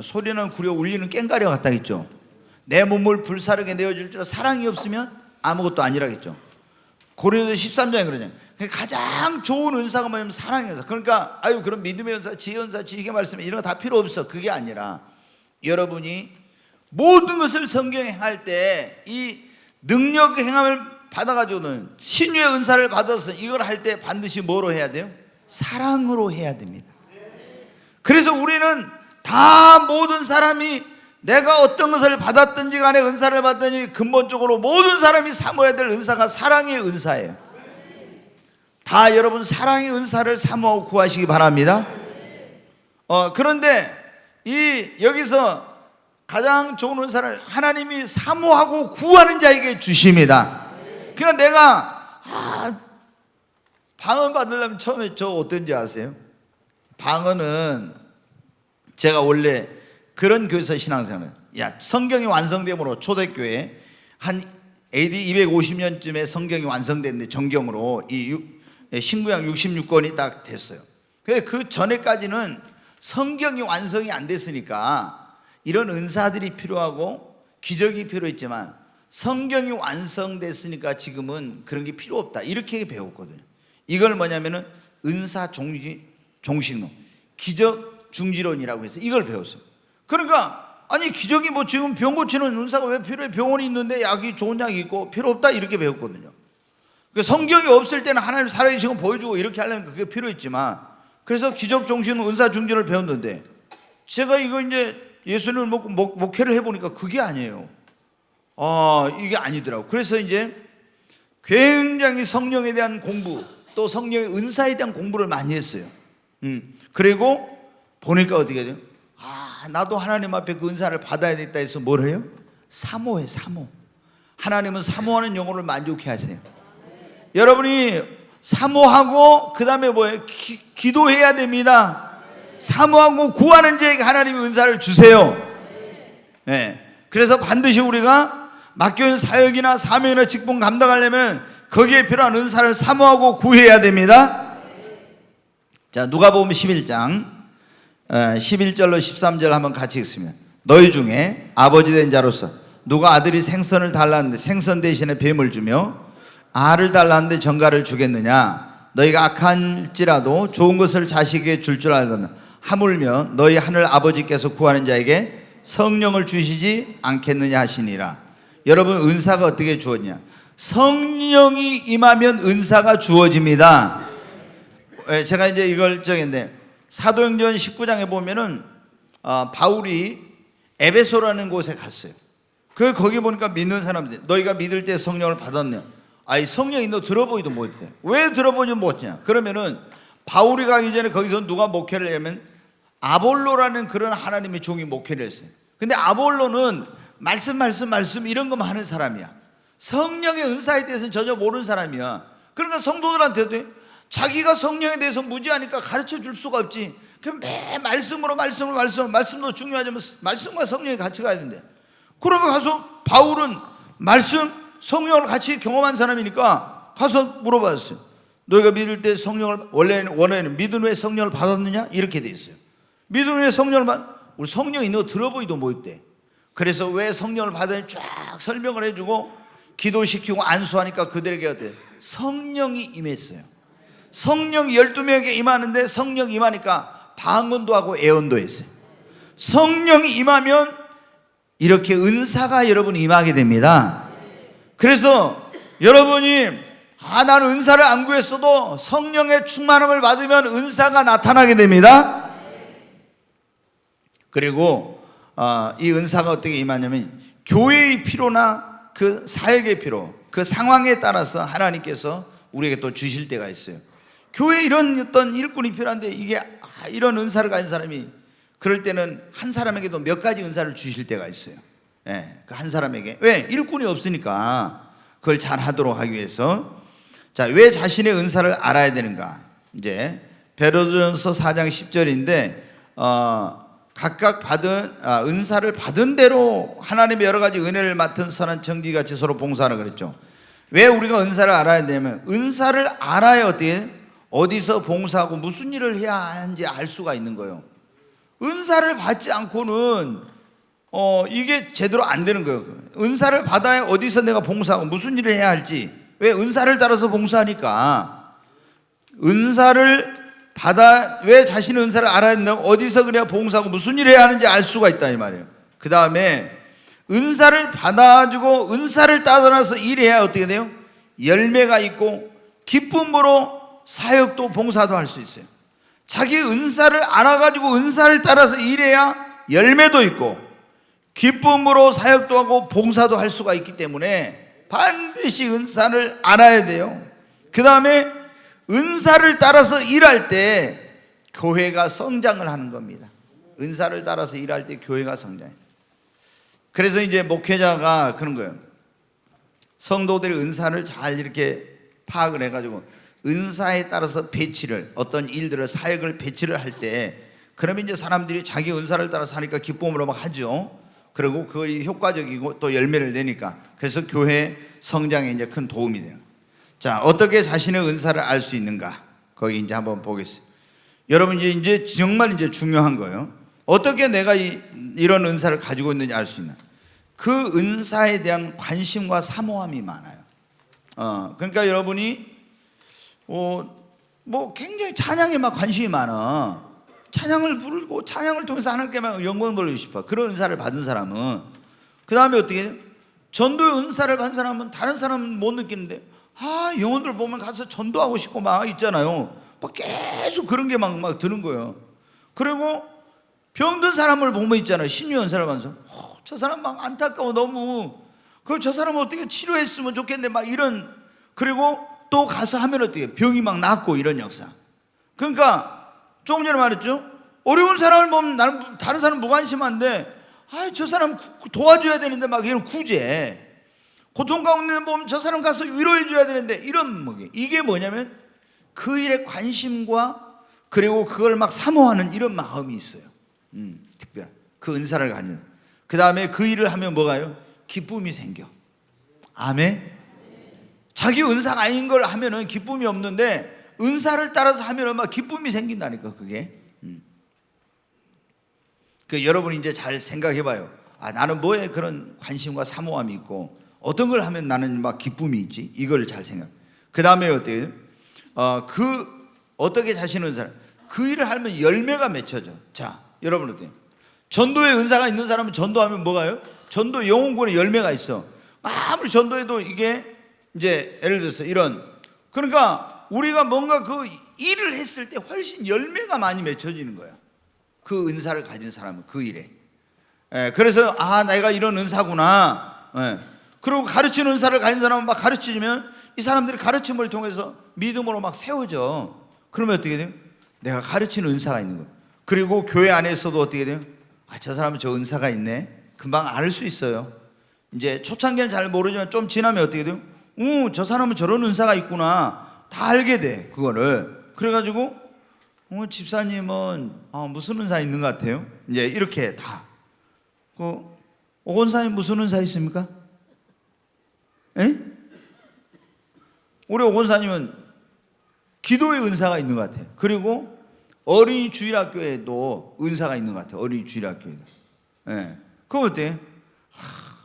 소리나는 구려 울리는 꽹가리 같다 했죠. 내 몸을 불사르게 내어줄 줄 사랑이 없으면 아무것도 아니라겠죠. 고린도서 13장에 그러잖아요. 가장 좋은 은사가 뭐냐면 사랑의 은사. 그러니까 그런 믿음의 은사, 지혜의 은사, 지식의 말씀 이런 거 다 필요 없어. 그게 아니라 여러분이 모든 것을 성경에 행할 때 이 능력 행함을 받아가지고는 신유의 은사를 받아서 이걸 할 때 반드시 뭐로 해야 돼요? 사랑으로 해야 됩니다. 그래서 우리는 다 모든 사람이 내가 어떤 것을 받았든지 간에 은사를 받더니 근본적으로 모든 사람이 사모해야 될 은사가 사랑의 은사예요. 다 여러분 사랑의 은사를 사모하고 구하시기 바랍니다. 그런데 여기서 가장 좋은 은사를 하나님이 사모하고 구하는 자에게 주십니다. 그러니까 내가 방언 받으려면 처음에 저 어떤지 아세요? 방언은 제가 원래 그런 교회에서 신앙생활을 성경이 완성됨으로 초대교회 한 AD 250년쯤에 성경이 완성됐는데 정경으로 신구약 66권이 딱 됐어요. 그 전에까지는 성경이 완성이 안 됐으니까 이런 은사들이 필요하고 기적이 필요했지만 성경이 완성됐으니까 지금은 그런 게 필요 없다 이렇게 배웠거든요. 이걸 뭐냐면은 은사 종식론, 기적 중지론이라고 해서 이걸 배웠어요. 그러니까 기적이 뭐 지금 병 고치는 은사가 왜 필요해? 병원이 있는데 약이 좋은 약이 있고 필요 없다 이렇게 배웠거든요. 성경이 없을 때는 하나님 살아계신 거 보여주고 이렇게 하려면 그게 필요했지만 그래서 기적 종신 은사 중지를 배웠는데 제가 이거 이제 예수님을 먹고 목회를 해보니까 그게 아니에요. 이게 아니더라고. 그래서 이제 굉장히 성령에 대한 공부 또 성령의 은사에 대한 공부를 많이 했어요. 그리고 보니까 어떻게 돼요? 나도 하나님 앞에 그 은사를 받아야 되겠다 해서 뭘 해요? 사모해. 하나님은 사모하는 영혼을 만족해 하세요. 여러분이 사모하고 그 다음에 뭐예요? 기도해야 됩니다. 사모하고 구하는 자에게 하나님의 은사를 주세요. 그래서 반드시 우리가 맡겨진 사역이나 사명이나 직분 감당하려면 거기에 필요한 은사를 사모하고 구해야 됩니다. 자, 누가복음 11장 11절로 13절 한번 같이 읽습니다. 너희 중에 아버지 된 자로서 누가 아들이 생선을 달라는데 생선 대신에 뱀을 주며 알을 달라는데 정갈을 주겠느냐? 너희가 악할지라도 좋은 것을 자식에게 줄 알거든 하물며 너희 하늘 아버지께서 구하는 자에게 성령을 주시지 않겠느냐 하시니라. 여러분 은사가 어떻게 주어지냐? 성령이 임하면 은사가 주어집니다. 제가 이제 이걸 정했는데 사도행전 19장에 보면은 바울이 에베소라는 곳에 갔어요. 거기 보니까 믿는 사람들 너희가 믿을 때 성령을 받았냐? 성령이 너 들어보지도 못해. 왜 들어보지 못했냐? 그러면은 바울이 가기 전에 거기서 누가 목회를 하면 아볼로라는 그런 하나님의 종이 목회를 했어요. 근데 아볼로는 말씀 이런 것만 하는 사람이야. 성령의 은사에 대해서는 전혀 모르는 사람이야. 그러니까 성도들한테도 자기가 성령에 대해서 무지하니까 가르쳐 줄 수가 없지. 그럼 매 말씀도 중요하지만 말씀과 성령이 같이 가야 된대. 그러고 가서 바울은 성령을 같이 경험한 사람이니까 가서 물어봤어요. 너희가 믿을 때 성령을 원래는 믿은 후에 성령을 받았느냐? 이렇게 돼 있어요. 믿은 후에 성령을 우리 성령이 너 들어보지도 못했대. 그래서 왜 성령을 받으니 쫙 설명을 해주고 기도시키고 안수하니까 그들에게 어때요? 성령이 임했어요. 성령 12명에게 임하는데 성령 임하니까 방언도 하고 애언도 했어요. 성령이 임하면 이렇게 은사가 여러분 임하게 됩니다. 그래서 여러분이 나는 은사를 안 구했어도 성령의 충만함을 받으면 은사가 나타나게 됩니다. 그리고 이 은사가 어떻게 임하냐면 교회의 필요나 그 사역의 필요, 그 상황에 따라서 하나님께서 우리에게 또 주실 때가 있어요. 교회에 이런 어떤 일꾼이 필요한데 이게 이런 은사를 가진 사람이 그럴 때는 한 사람에게도 몇 가지 은사를 주실 때가 있어요. 예, 그 한 사람에게. 왜? 일꾼이 없으니까 그걸 잘 하도록 하기 위해서. 자, 왜 자신의 은사를 알아야 되는가? 이제 베드로전서 4장 10절인데 각각 받은 은사를 받은 대로 하나님의 여러 가지 은혜를 맡은 선한 청지기같이 서로 봉사하라 그랬죠. 왜 우리가 은사를 알아야 되냐면 은사를 알아야 어떻게 어디서 봉사하고 무슨 일을 해야 하는지 알 수가 있는 거예요. 은사를 받지 않고는 이게 제대로 안 되는 거예요. 은사를 받아야 어디서 내가 봉사하고 무슨 일을 해야 할지. 왜? 은사를 따라서 봉사하니까. 은사를 받아, 왜 자신의 은사를 알아야 된다고? 어디서 그래야 봉사하고 무슨 일을 해야 하는지 알 수가 있다 이 말이에요. 그 다음에 은사를 받아가지고 은사를 따라서 일해야 어떻게 돼요? 열매가 있고 기쁨으로 사역도 봉사도 할 수 있어요. 자기 은사를 알아가지고 은사를 따라서 일해야 열매도 있고 기쁨으로 사역도 하고 봉사도 할 수가 있기 때문에 반드시 은사를 알아야 돼요. 그 다음에 은사를 따라서 일할 때 교회가 성장을 하는 겁니다. 은사를 따라서 일할 때 교회가 성장해요. 그래서 이제 목회자가 그런 거예요. 성도들의 은사를 잘 이렇게 파악을 해가지고 은사에 따라서 배치를, 어떤 일들을, 사역을 배치를 할 때 그러면 이제 사람들이 자기 은사를 따라서 하니까 기쁨으로 막 하죠. 그리고 그것이 효과적이고 또 열매를 내니까. 그래서 교회 성장에 이제 큰 도움이 돼요. 자, 어떻게 자신의 은사를 알 수 있는가? 거기 이제 한번 보겠습니다. 여러분 이제 정말 이제 중요한 거예요. 어떻게 내가 이런 은사를 가지고 있는지 알 수 있나? 그 은사에 대한 관심과 사모함이 많아요. 그러니까 여러분이 뭐 굉장히 찬양에 막 관심이 많아. 찬양을 부르고 찬양을 통해서 하나님께만 영광을 돌리고 싶어. 그런 은사를 받은 사람은 그 다음에 어떻게 해요? 전도의 은사를 받은 사람은 다른 사람은 못 느끼는데 영혼들 보면 가서 전도하고 싶고 막 있잖아요. 막 계속 그런 게 막 드는 거예요. 그리고 병든 사람을 보면 있잖아요. 신유 은사를 받은 사람. 저 사람 막 안타까워 너무. 그럼 저 사람 어떻게 치료했으면 좋겠는데 막 이런. 그리고 또 가서 하면 어떻게 병이 막 낫고 이런 역사. 그러니까 조금 전에 말했죠. 어려운 사람을 보면 나는 다른 사람 무관심한데 저 사람 도와줘야 되는데 막 이런 구제. 고통 가운데 보면 저 사람 가서 위로해 줘야 되는데 이런 이게 뭐냐면 그 일에 관심과 그리고 그걸 막 사모하는 이런 마음이 있어요. 특별한 그 은사를 가진. 그 다음에 그 일을 하면 뭐가요? 기쁨이 생겨. 아멘. 자기 은사가 아닌 걸 하면은 기쁨이 없는데 은사를 따라서 하면은 막 기쁨이 생긴다니까 그게. 그 여러분이 이제 잘 생각해봐요. 나는 뭐에 그런 관심과 사모함이 있고 어떤 걸 하면 나는 막 기쁨이 있지? 이걸 잘 생각. 그 다음에 어때요? 어떻게 자신의 은사를 그 일을 하면 열매가 맺혀져. 자, 여러분 어때요? 전도의 은사가 있는 사람은 전도하면 뭐가요? 전도 영혼군의 열매가 있어. 아무리 전도해도 이게 이제 예를 들어서 이런 그러니까 우리가 뭔가 그 일을 했을 때 훨씬 열매가 많이 맺혀지는 거야. 그 은사를 가진 사람은 그 일에. 그래서 내가 이런 은사구나. 그리고 가르치는 은사를 가진 사람은 막 가르치면 이 사람들이 가르침을 통해서 믿음으로 막 세워져. 그러면 어떻게 돼요? 내가 가르치는 은사가 있는 거예요. 그리고 교회 안에서도 어떻게 돼요? 저 사람은 저 은사가 있네. 금방 알 수 있어요. 이제 초창기는 잘 모르지만 좀 지나면 어떻게 돼요? 저 사람은 저런 은사가 있구나. 다 알게 돼. 그거를. 그래가지고 집사님은 무슨 은사 있는 것 같아요? 이제 이렇게 다. 오 권사님 무슨 은사 있습니까? 우리 오 권사님은 기도의 은사가 있는 것 같아요. 그리고 어린이 주일학교에도 은사가 있는 것 같아요. 어린이 주일학교에도. 그럼 어때요?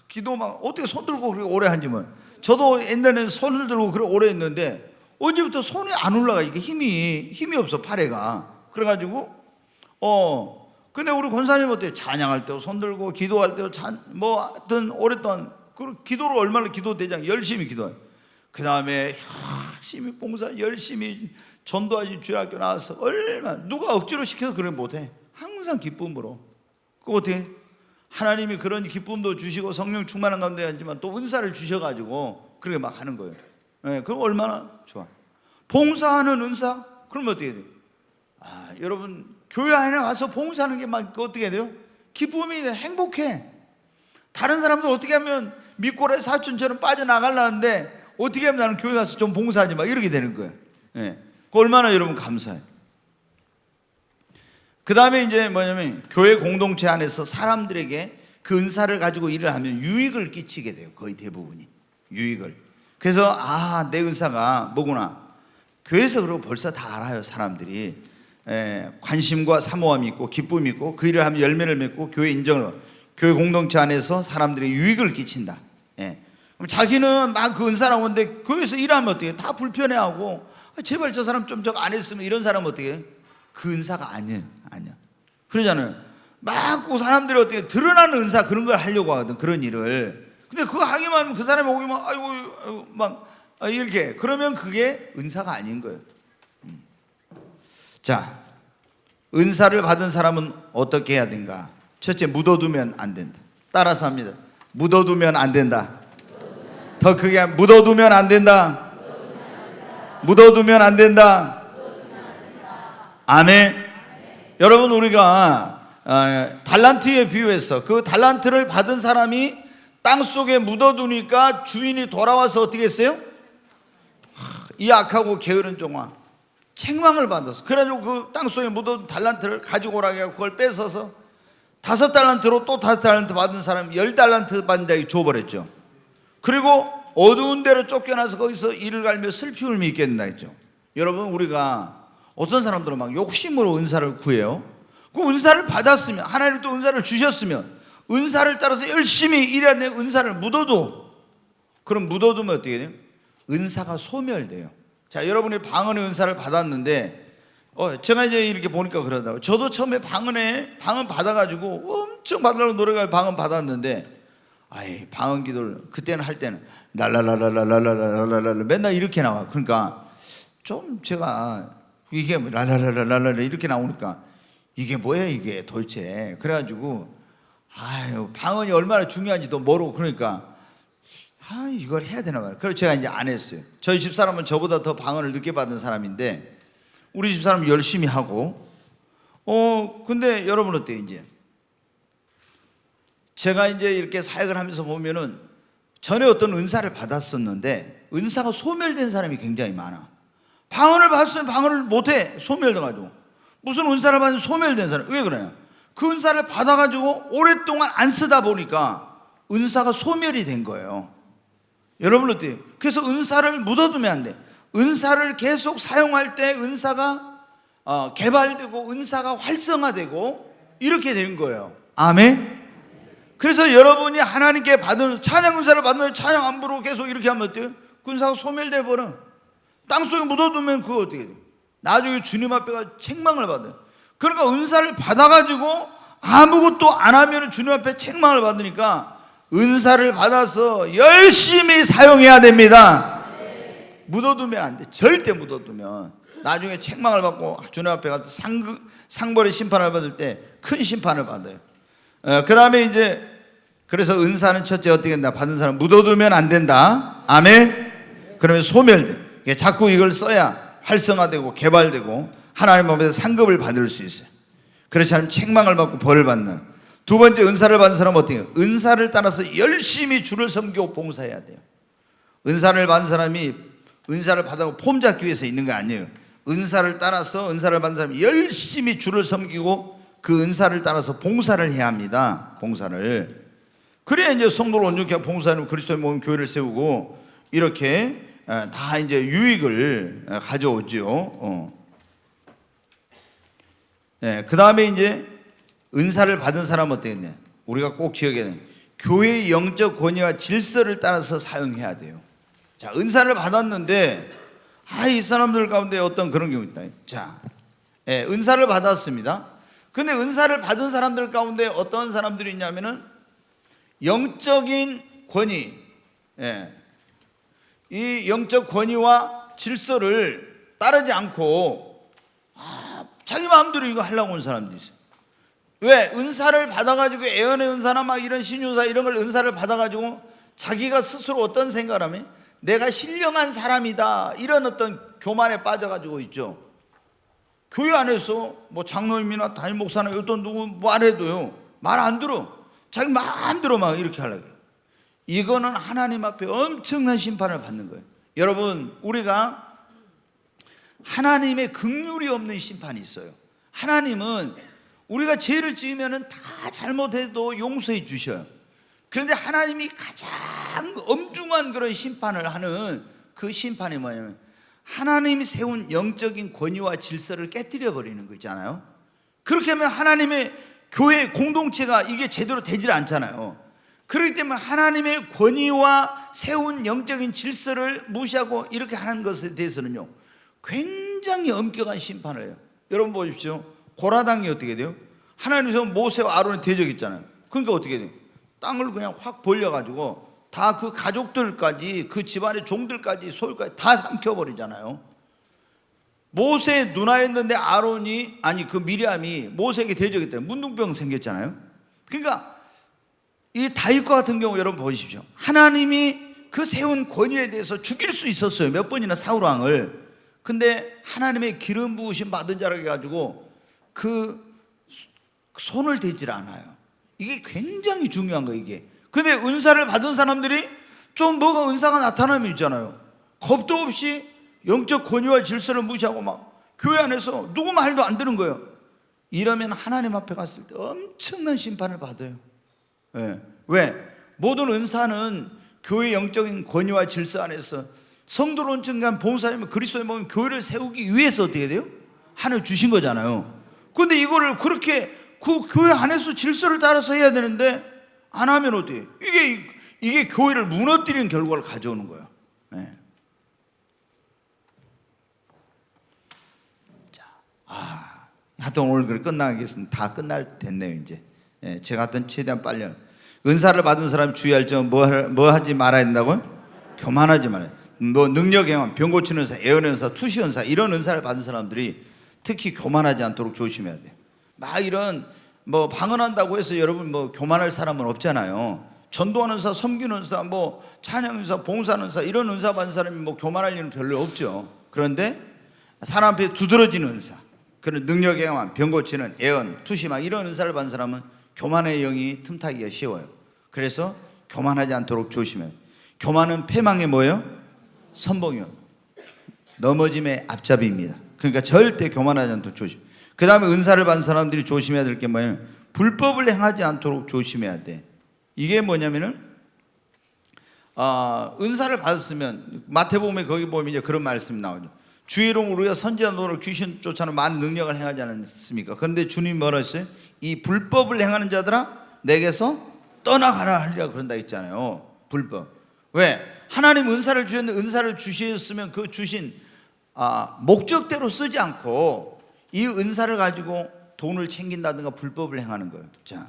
기도 막 어떻게 손 들고 그렇게 오래 하는지 뭐. 저도 옛날에는 손을 들고 그렇게 오래 했는데 언제부터 손이 안 올라가. 이게 힘이 없어, 팔에가. 그래가지고 근데 우리 권사님 어때요? 찬양할 때도 손 들고 기도할 때도 뭐 하여튼 오랫동안 기도를 얼마나 기도대장 열심히 기도해요. 그 다음에 열심히 봉사 열심히 전도하지 주일학교 나와서 얼마나 누가 억지로 시켜서 그래 못해. 항상 기쁨으로. 그거 어떻게 하나님이 그런 기쁨도 주시고 성령 충만한 가운데 하지만 또 은사를 주셔가지고 그렇게 막 하는 거예요. 네, 그거 얼마나 좋아. 봉사하는 은사? 그러면 어떻게 돼요? 여러분 교회 안에 와서 봉사하는 게 막 어떻게 돼요? 기쁨이 돼. 행복해. 다른 사람들 어떻게 하면 미꼬라지 사촌처럼 빠져나가려는데 어떻게 하면 나는 교회 가서 좀 봉사하지 막 이렇게 되는 거예요. 네. 그 얼마나 여러분 감사해요. 그 다음에 이제 뭐냐면 교회 공동체 안에서 사람들에게 그 은사를 가지고 일을 하면 유익을 끼치게 돼요. 거의 대부분이 유익을. 그래서 내 은사가 뭐구나. 교회에서 그러고 벌써 다 알아요. 사람들이 관심과 사모함이 있고 기쁨이 있고 그 일을 하면 열매를 맺고 교회 인정을 교회 공동체 안에서 사람들에게 유익을 끼친다. 그럼 자기는 막 그 은사라고 하는데 교회에서 일하면 어떻게 다 불편해하고 제발 저 사람 좀 저거 안 했으면 이런 사람은 어떻게 해? 그 은사가 아니야. 그러잖아요. 막 그 사람들이 어떻게 드러나는 은사 그런 걸 하려고 하거든. 그런 일을. 근데 그거 하기만 하면 그 사람이 오기만 아이고 막 이렇게 그러면 그게 은사가 아닌 거예요. 자, 은사를 받은 사람은 어떻게 해야 된가? 첫째, 묻어두면 안 된다. 따라서 합니다. 묻어두면 안 된다. 더 크게 묻어두면 안 된다. 묻어두면 안 된다. 아멘. 여러분 우리가 달란트에 비유해서 그 달란트를 받은 사람이 땅속에 묻어두니까 주인이 돌아와서 어떻게 했어요? 이 악하고 게으른 종아 책망을 받았어. 그래가지고 그 땅속에 묻어둔 달란트를 가지고 오라고 해서 그걸 뺏어서 5달란트로 또 5달란트 받은 사람 10달란트 받은 자에게 줘버렸죠. 그리고 어두운 데로 쫓겨나서 거기서 이를 갈며 슬피 울며 있게 된다 했죠. 여러분 우리가 어떤 사람들은 막 욕심으로 은사를 구해요. 그 은사를 받았으면 하나님 또 은사를 주셨으면 은사를 따라서 열심히 일해야 돼. 은사를 묻어둬. 그럼 묻어두면 어떻게 돼요? 은사가 소멸돼요. 자, 여러분이 방언의 은사를 받았는데 제가 이제 이렇게 보니까 그러더라고요. 저도 처음에 방언 받아가지고 엄청 받으려고 노래가 방언 받았는데 방언 기도를 그때는 할 때는 랄랄랄랄랄랄랄랄랄 맨날 이렇게 나와. 그러니까 좀 제가 이게 랄랄랄랄랄 이렇게 나오니까 이게 뭐야 이게 도대체. 그래가지고 방언이 얼마나 중요한지도 모르고 그러니까 이걸 해야 되나 봐요. 그래서 제가 이제 안 했어요. 저희 집사람은 저보다 더 방언을 늦게 받은 사람인데 우리 집사람은 열심히 하고 근데 여러분 어때요? 이제 제가 이제 이렇게 사역을 하면서 보면은 전에 어떤 은사를 받았었는데 은사가 소멸된 사람이 굉장히 많아. 방언을 받았으면 방언을 못해. 소멸돼가지고. 무슨 은사를 받으면 소멸된 사람. 왜 그래요? 그 은사를 받아가지고 오랫동안 안 쓰다 보니까 은사가 소멸이 된 거예요. 여러분 어때요? 그래서 은사를 묻어두면 안 돼. 은사를 계속 사용할 때 은사가 개발되고 은사가 활성화되고 이렇게 되는 거예요. 아멘. 그래서 여러분이 하나님께 받은 찬양 은사를 받는 찬양 안 부르고 계속 이렇게 하면 어때요? 그 은사가 소멸돼 버려. 땅속에 묻어두면 그거 어떻게 돼요? 나중에 주님 앞에가 책망을 받아요. 그러니까 은사를 받아가지고 아무것도 안 하면 주님 앞에 책망을 받으니까 은사를 받아서 열심히 사용해야 됩니다. 묻어두면 안 돼. 절대 묻어두면 나중에 책망을 받고 주님 앞에 가서 상벌의 심판을 받을 때 큰 심판을 받아요. 그 다음에 이제 그래서 은사는 첫째 어떻게 된다? 받은 사람 묻어두면 안 된다. 아멘. 그러면 소멸돼. 자꾸 이걸 써야 활성화되고 개발되고 하나님 앞에서 상급을 받을 수 있어요. 그렇지 않으면 책망을 받고 벌을 받는. 두 번째, 은사를 받은 사람은 어떻게 해요? 은사를 따라서 열심히 주를 섬기고 봉사해야 돼요. 은사를 받은 사람이 은사를 받아고 폼 잡기 위해서 있는 거 아니에요. 은사를 따라서 은사를 받은 사람이 열심히 주를 섬기고 그 은사를 따라서 봉사를 해야 합니다. 봉사를. 그래야 이제 성도를 온전케 봉사하는 그리스도의 몸 교회를 세우고 이렇게 다 이제 유익을 가져오죠. 그 다음에 이제 은사를 받은 사람은 어떻겠냐? 우리가 꼭 기억해야 돼요. 교회의 영적 권위와 질서를 따라서 사용해야 돼요. 자, 은사를 받았는데 이 사람들 가운데 어떤 그런 경우 있다. 자, 은사를 받았습니다. 근데 은사를 받은 사람들 가운데 어떤 사람들이 있냐면은 영적인 권위, 이 영적 권위와 질서를 따르지 않고 자기 마음대로 이거 하려고 온 사람들이 있어요. 왜? 은사를 받아가지고 예언의 은사나 막 이런 신유사 이런 걸 은사를 받아가지고 자기가 스스로 어떤 생각을 하면 내가 신령한 사람이다 이런 어떤 교만에 빠져가지고 있죠. 교회 안에서 뭐 장로님이나 담임 목사나 어떤 누구 말해도요 말 안 들어. 자기 마음대로 막 이렇게 하려고. 이거는 하나님 앞에 엄청난 심판을 받는 거예요. 여러분, 우리가 하나님의 긍휼이 없는 심판이 있어요. 하나님은 우리가 죄를 지으면 다 잘못해도 용서해 주셔요. 그런데 하나님이 가장 엄중한 그런 심판을 하는 그 심판이 뭐냐면 하나님이 세운 영적인 권위와 질서를 깨뜨려 버리는 거 있잖아요. 그렇게 하면 하나님의 교회 공동체가 이게 제대로 되질 않잖아요. 그렇기 때문에 하나님의 권위와 세운 영적인 질서를 무시하고 이렇게 하는 것에 대해서는요 굉장히 엄격한 심판을 해요. 여러분 보십시오. 고라당이 어떻게 돼요? 하나님께서 모세와 아론의 대적이 있잖아요. 그러니까 어떻게 돼요? 땅을 그냥 확 벌려가지고 다 그 가족들까지 그 집안의 종들까지 소유까지 다 삼켜버리잖아요. 모세의 누나였는데 아론이 그 미리암이 모세에게 대적했대요. 문둥병 생겼잖아요. 그러니까 이 다윗과 같은 경우 여러분 보십시오. 하나님이 그 세운 권위에 대해서 죽일 수 있었어요. 몇 번이나 사울 왕을. 근데 하나님의 기름 부으심 받은 자라 해가지고 그 손을 대질 않아요. 이게 굉장히 중요한 거예요, 이게. 근데 은사를 받은 사람들이 좀 뭐가 은사가 나타나면 있잖아요. 겁도 없이 영적 권위와 질서를 무시하고 막 교회 안에서 누구 말도 안 듣는 거예요. 이러면 하나님 앞에 갔을 때 엄청난 심판을 받아요. 왜? 모든 은사는 교회 영적인 권위와 질서 안에서 성도를 온전한 봉사하면 그리스도의 몸인 교회를 세우기 위해서 어떻게 돼요? 하나님 주신 거잖아요. 그런데 이거를 그렇게 그 교회 안에서 질서를 따라서 해야 되는데 안 하면 어떻게 해요? 이게 교회를 무너뜨리는 결과를 가져오는 거예요. 자, 하여튼 오늘 그래 끝나겠습니다. 다 끝날 됐네요 이제. 제가 하여튼 최대한 빨리. 은사를 받은 사람이 주의할 점은 뭐 하지 말아야 된다고요? 교만하지 말아요. 뭐 능력 행함, 병 고치는 은사, 예언 은사, 투시 은사 이런 은사를 받은 사람들이 특히 교만하지 않도록 조심해야 돼요. 막 이런 뭐 방언한다고 해서 여러분 뭐 교만할 사람은 없잖아요. 전도하는 은사, 섬기는 은사, 뭐 찬양 은사, 봉사하는 은사 이런 은사 받은 사람이 뭐 교만할 일은 별로 없죠. 그런데 사람 앞에 두드러지는 은사, 그런 능력 행함, 병 고치는 예언, 투시 막 이런 은사를 받은 사람은 교만의 영이 틈타기가 쉬워요. 그래서 교만하지 않도록 조심해요. 교만은 패망의 뭐예요? 선봉이요. 넘어짐의 앞잡이입니다. 그러니까 절대 교만하지 않도록 조심. 그 다음에 은사를 받은 사람들이 조심해야 될 게 뭐예요? 불법을 행하지 않도록 조심해야 돼. 이게 뭐냐면은 은사를 받았으면 마태복음에 거기 보면 이제 그런 말씀이 나오죠. 주의 이름으로 우리가 선지자 노릇 귀신 쫓아는 많은 능력을 행하지 않았습니까? 그런데 주님이 뭐라 했어요? 이 불법을 행하는 자들아 내게서 떠나가라 하리라 그런다 했잖아요. 불법. 왜? 하나님 은사를 주셨는데 은사를 주셨으면 그 주신 목적대로 쓰지 않고 이 은사를 가지고 돈을 챙긴다든가 불법을 행하는 거예요. 자,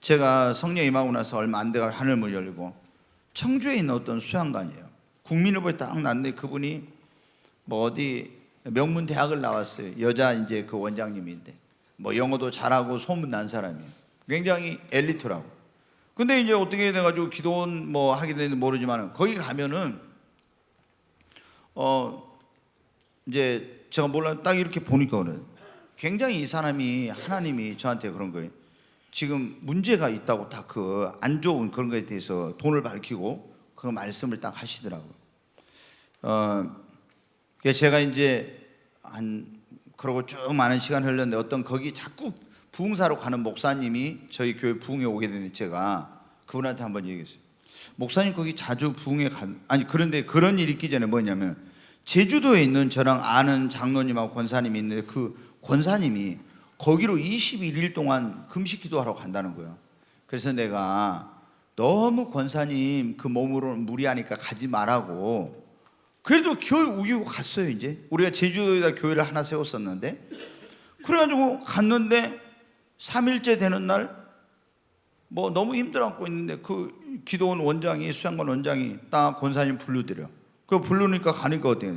제가 성령 임하고 나서 얼마 안 돼가 하늘문 열리고 청주에 있는 어떤 수양관이에요. 국민의보에 딱 났는데 그분이 뭐 어디 명문 대학을 나왔어요. 여자 이제 그 원장님인데 뭐 영어도 잘하고 소문 난 사람이에요. 굉장히 엘리트라고. 근데 이제 어떻게 돼가지고 기도원 뭐 하게 되는지 모르지만 거기 가면은 이제 제가 몰라 딱 이렇게 보니까 그래요. 굉장히 이 사람이 하나님이 저한테 그런 거예요. 지금 문제가 있다고 딱 그 안 좋은 그런 거에 대해서 돈을 밝히고 그 말씀을 딱 하시더라고요. 제가 이제 그러고 쭉 많은 시간 흘렀는데 어떤 거기 자꾸 부흥사로 가는 목사님이 저희 교회 부흥에 오게 됐는데 제가 그분한테 한번 얘기했어요. 목사님 거기 자주 부흥에 그런데 그런 일이 있기 전에 뭐냐면 제주도에 있는 저랑 아는 장로님하고 권사님이 있는데 그 권사님이 거기로 21일 동안 금식 기도하러 간다는 거예요. 그래서 내가 너무 권사님 그 몸으로는 무리하니까 가지 말라고, 그래도 교회 우기고 갔어요. 이제 우리가 제주도에다 교회를 하나 세웠었는데, 그래가지고 갔는데 3일째 되는 날 뭐 너무 힘들어갖고 있는데 그 기도원 원장이, 수양관 원장이 딱 권사님 불러드려. 그 부르니까 가니까 어때요?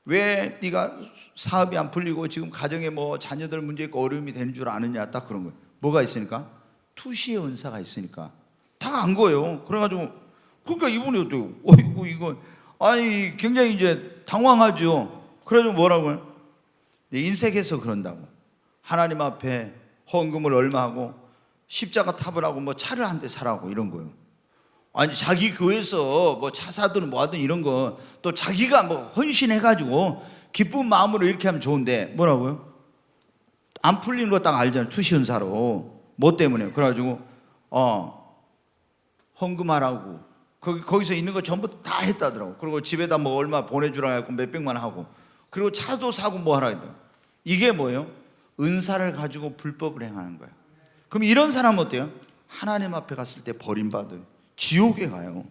왜 네가 사업이 안 풀리고 지금 가정에 뭐 자녀들 문제 있고 어려움이 되는 줄 아느냐, 딱 그런 거예요. 뭐가 있으니까? 투시의 은사가 있으니까 다 안 거예요. 그래가지고 그러니까 이분이 어때요? 어이구 이거, 아니 굉장히 이제 당황하죠. 그래가지고 뭐라고요? 인색해서 그런다고. 하나님 앞에 헌금을 얼마 하고 십자가 탑을 하고 뭐 차를 한 대 사라고 이런 거예요. 아니 자기 교회에서 뭐 차 사든 뭐 하든 이런 거 또 자기가 뭐 헌신해가지고 기쁜 마음으로 이렇게 하면 좋은데 뭐라고요? 안 풀리는 거 딱 알잖아요. 투시 은사로. 뭐 때문에? 그래가지고 헌금하라고 거기서 있는 거 전부 다 했다더라고. 그리고 집에다 뭐 얼마 보내주라 해갖고 몇백만 하고, 그리고 차도 사고 뭐 하라 해도. 이게 뭐예요? 은사를 가지고 불법을 행하는 거야. 그럼 이런 사람은 어때요? 하나님 앞에 갔을 때 버림받은 지옥에 가요.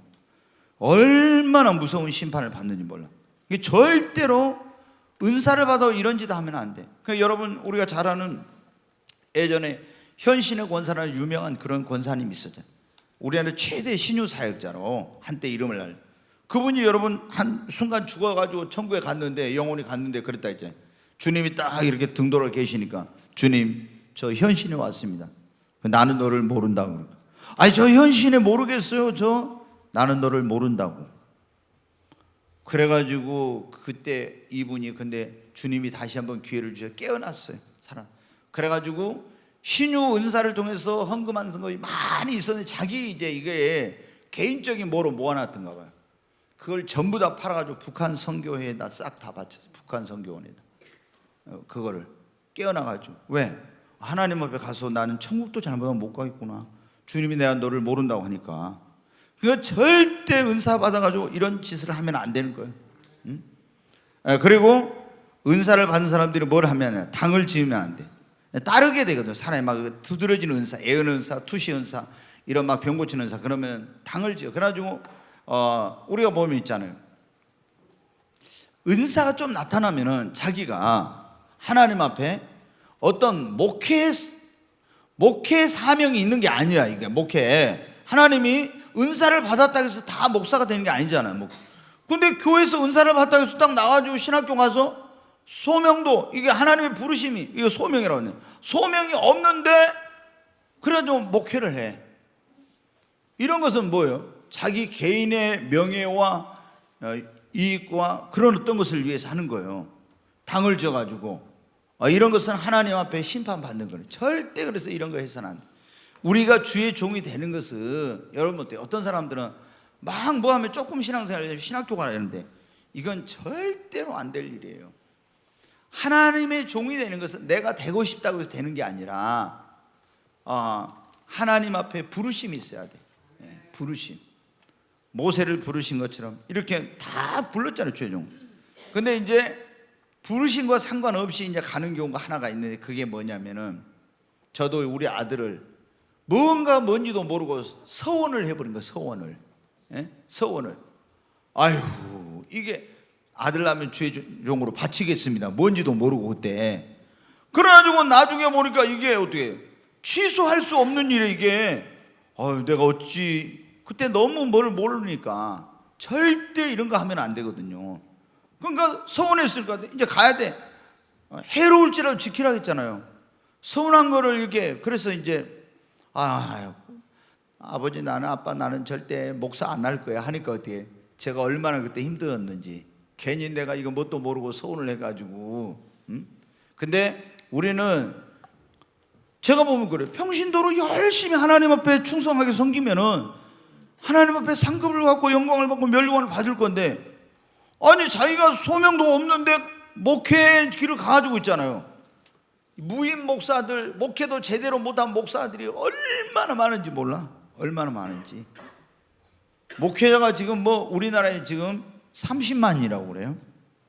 얼마나 무서운 심판을 받는지 몰라. 이게 절대로 은사를 받아 이런 짓 하면 안 돼. 그러니까 여러분, 우리가 잘 아는 예전에 현신의 권사라는 유명한 그런 권사님이 있었잖아요. 우리나라 최대 신유 사역자로 한때 이름을 날. 그분이 여러분 한 순간 죽어가지고 천국에 갔는데, 영혼이 갔는데 그랬다 했잖아요. 주님이 딱 이렇게 등 돌아 계시니까, 주님 저 현신에 왔습니다. 나는 너를 모른다고. 아니 저 현신에 모르겠어요. 나는 너를 모른다고. 그래가지고 그때 이분이, 근데 주님이 다시 한번 기회를 주셔서 깨어났어요. 사람. 그래가지고 신유 은사를 통해서 헌금하는 것이 많이 있었는데, 자기 이제 이게 개인적인 뭐로 모아놨던가 봐요. 그걸 전부 다 팔아가지고 북한 선교회에다 싹 다 바쳤어요. 북한 선교원에다. 그거를 깨어나가지고. 왜? 하나님 앞에 가서 나는 천국도 잘못하면 못 가겠구나. 주님이 내가 너를 모른다고 하니까. 그러니까 절대 은사 받아가지고 이런 짓을 하면 안 되는 거예요. 응? 그리고 은사를 받은 사람들이 뭘 하면, 당을 지으면 안 돼. 따르게 되거든. 사람이 막 두드러지는 은사, 애은 은사, 투시 은사, 이런 막 병 고치는 은사, 그러면 당을 지어. 그래가지고 우리가 보면 있잖아요. 은사가 좀 나타나면은 자기가 하나님 앞에 어떤 목회 사명이 있는 게 아니야. 이게 목회, 하나님이 은사를 받았다고 해서 다 목사가 되는 게 아니잖아요. 근데 교회에서 은사를 받았다고 해서 딱 나와가지고 신학교 가서 소명도, 이게 하나님의 부르심이, 이거 소명이라고 하네. 소명이 없는데 그래가지고 목회를 해. 이런 것은 뭐예요? 자기 개인의 명예와 이익과 그런 어떤 것을 위해서 하는 거예요. 당을 지어가지고. 이런 것은 하나님 앞에 심판받는 거예요. 절대 그래서 이런 거 해서는 안 돼. 우리가 주의 종이 되는 것은, 여러분 어때요? 어떤 사람들은 막 뭐 하면 조금 신앙생활, 신학교 가라 이러는데, 이건 절대로 안 될 일이에요. 하나님의 종이 되는 것은 내가 되고 싶다고 해서 되는 게 아니라 하나님 앞에 부르심이 있어야 돼. 부르심. 모세를 부르신 것처럼 이렇게 다 불렀잖아요, 주의 종. 근데 이제 부르심과 상관없이 이제 가는 경우가 하나가 있는데, 그게 뭐냐면은, 저도 우리 아들을 뭔지도 모르고 서원을 해버린 거예요. 서원을. 서원을. 아유, 이게 아들 낳으면 주의 종으로 바치겠습니다. 뭔지도 모르고 그때. 그래가지고 나중에 보니까 이게 어떻게 취소할 수 없는 일에, 이게 내가 어찌 그때 너무 뭘 모르니까 절대 이런 거 하면 안 되거든요. 그러니까 서운했으니까 이제 가야 돼. 해로울지라도 지키라 했잖아요. 서운한 거를 이렇게. 그래서 이제 아버지 나는, 아빠 나는 절대 목사 안 할 거야 하니까 어떻게, 제가 얼마나 그때 힘들었는지. 괜히 내가 이거 뭣도 모르고 서운을 해가지고. 근데 우리는, 제가 보면 그래요. 평신도로 열심히 하나님 앞에 충성하게 섬기면은 하나님 앞에 상급을 받고 영광을 받고 멸류관을 받을 건데, 아니 자기가 소명도 없는데 목회 길을 가지고 있잖아요. 무임 목사들, 목회도 제대로 못한 목사들이 얼마나 많은지 몰라. 얼마나 많은지. 목회자가 지금 뭐 우리나라에 지금 30만이라고 그래요.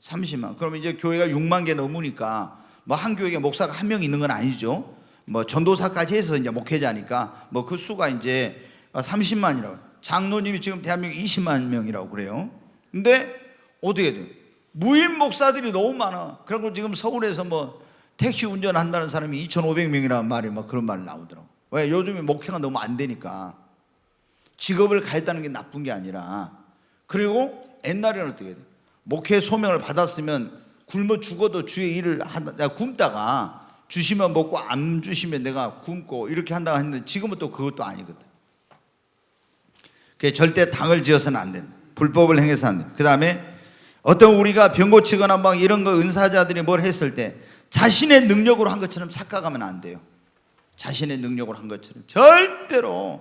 30만. 그러면 이제 교회가 6만 개 넘으니까 뭐 한 교회에 목사가 한 명 있는 건 아니죠. 뭐 전도사까지 해서 이제 목회자니까 뭐 그 수가 이제 30만이라고. 장로님이 지금 대한민국 20만 명이라고 그래요. 근데 어떻게 돼요? 무임 목사들이 너무 많아. 그리고 지금 서울에서 뭐 택시 운전한다는 사람이 2,500명이라는 말이 막 그런 말 나오더라고. 왜? 요즘에 목회가 너무 안 되니까. 직업을 가했다는 게 나쁜 게 아니라. 그리고 옛날에는 어떻게 돼? 목회 소명을 받았으면 굶어 죽어도 주의 일을 하다 굶다가 주시면 먹고 안 주시면 내가 굶고 이렇게 한다고 했는데 지금은 또 그것도 아니거든. 그게 절대 당을 지어서는 안 된다. 불법을 행해서 안 된다. 그 다음에 어떤 우리가 병 고치거나 막 이런 거 은사자들이 뭘 했을 때 자신의 능력으로 한 것처럼 착각하면 안 돼요. 자신의 능력으로 한 것처럼 절대로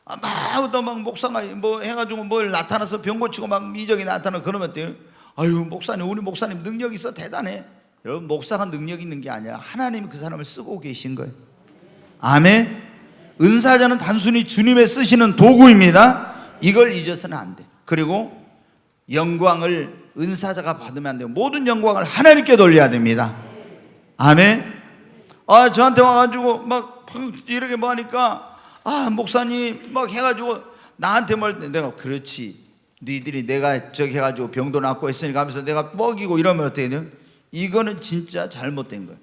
막 목사가 뭐 해가지고 뭘 나타나서 병 고치고 막 이적이 나타나고 그러면 어때요? 아유 목사님, 우리 목사님 능력 있어 대단해. 여러분 목사가 능력 있는 게 아니라 하나님이 그 사람을 쓰고 계신 거예요. 아멘. 은사자는 단순히 주님의 쓰시는 도구입니다. 이걸 잊어서는 안 돼. 그리고 영광을 은사자가 받으면 안 돼요. 모든 영광을 하나님께 돌려야 됩니다. 아멘. 저한테 와가지고 막 이렇게 뭐 하니까 목사님 막 해가지고 나한테 내가 그렇지. 니들이 내가 저기 해가지고 병도 낫고 했으니까 하면서 내가 먹이고 이러면 어떻게 돼요? 이거는 진짜 잘못된 거예요.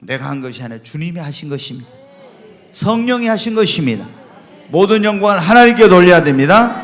내가 한 것이 아니라 주님이 하신 것입니다. 성령이 하신 것입니다. 모든 영광을 하나님께 돌려야 됩니다.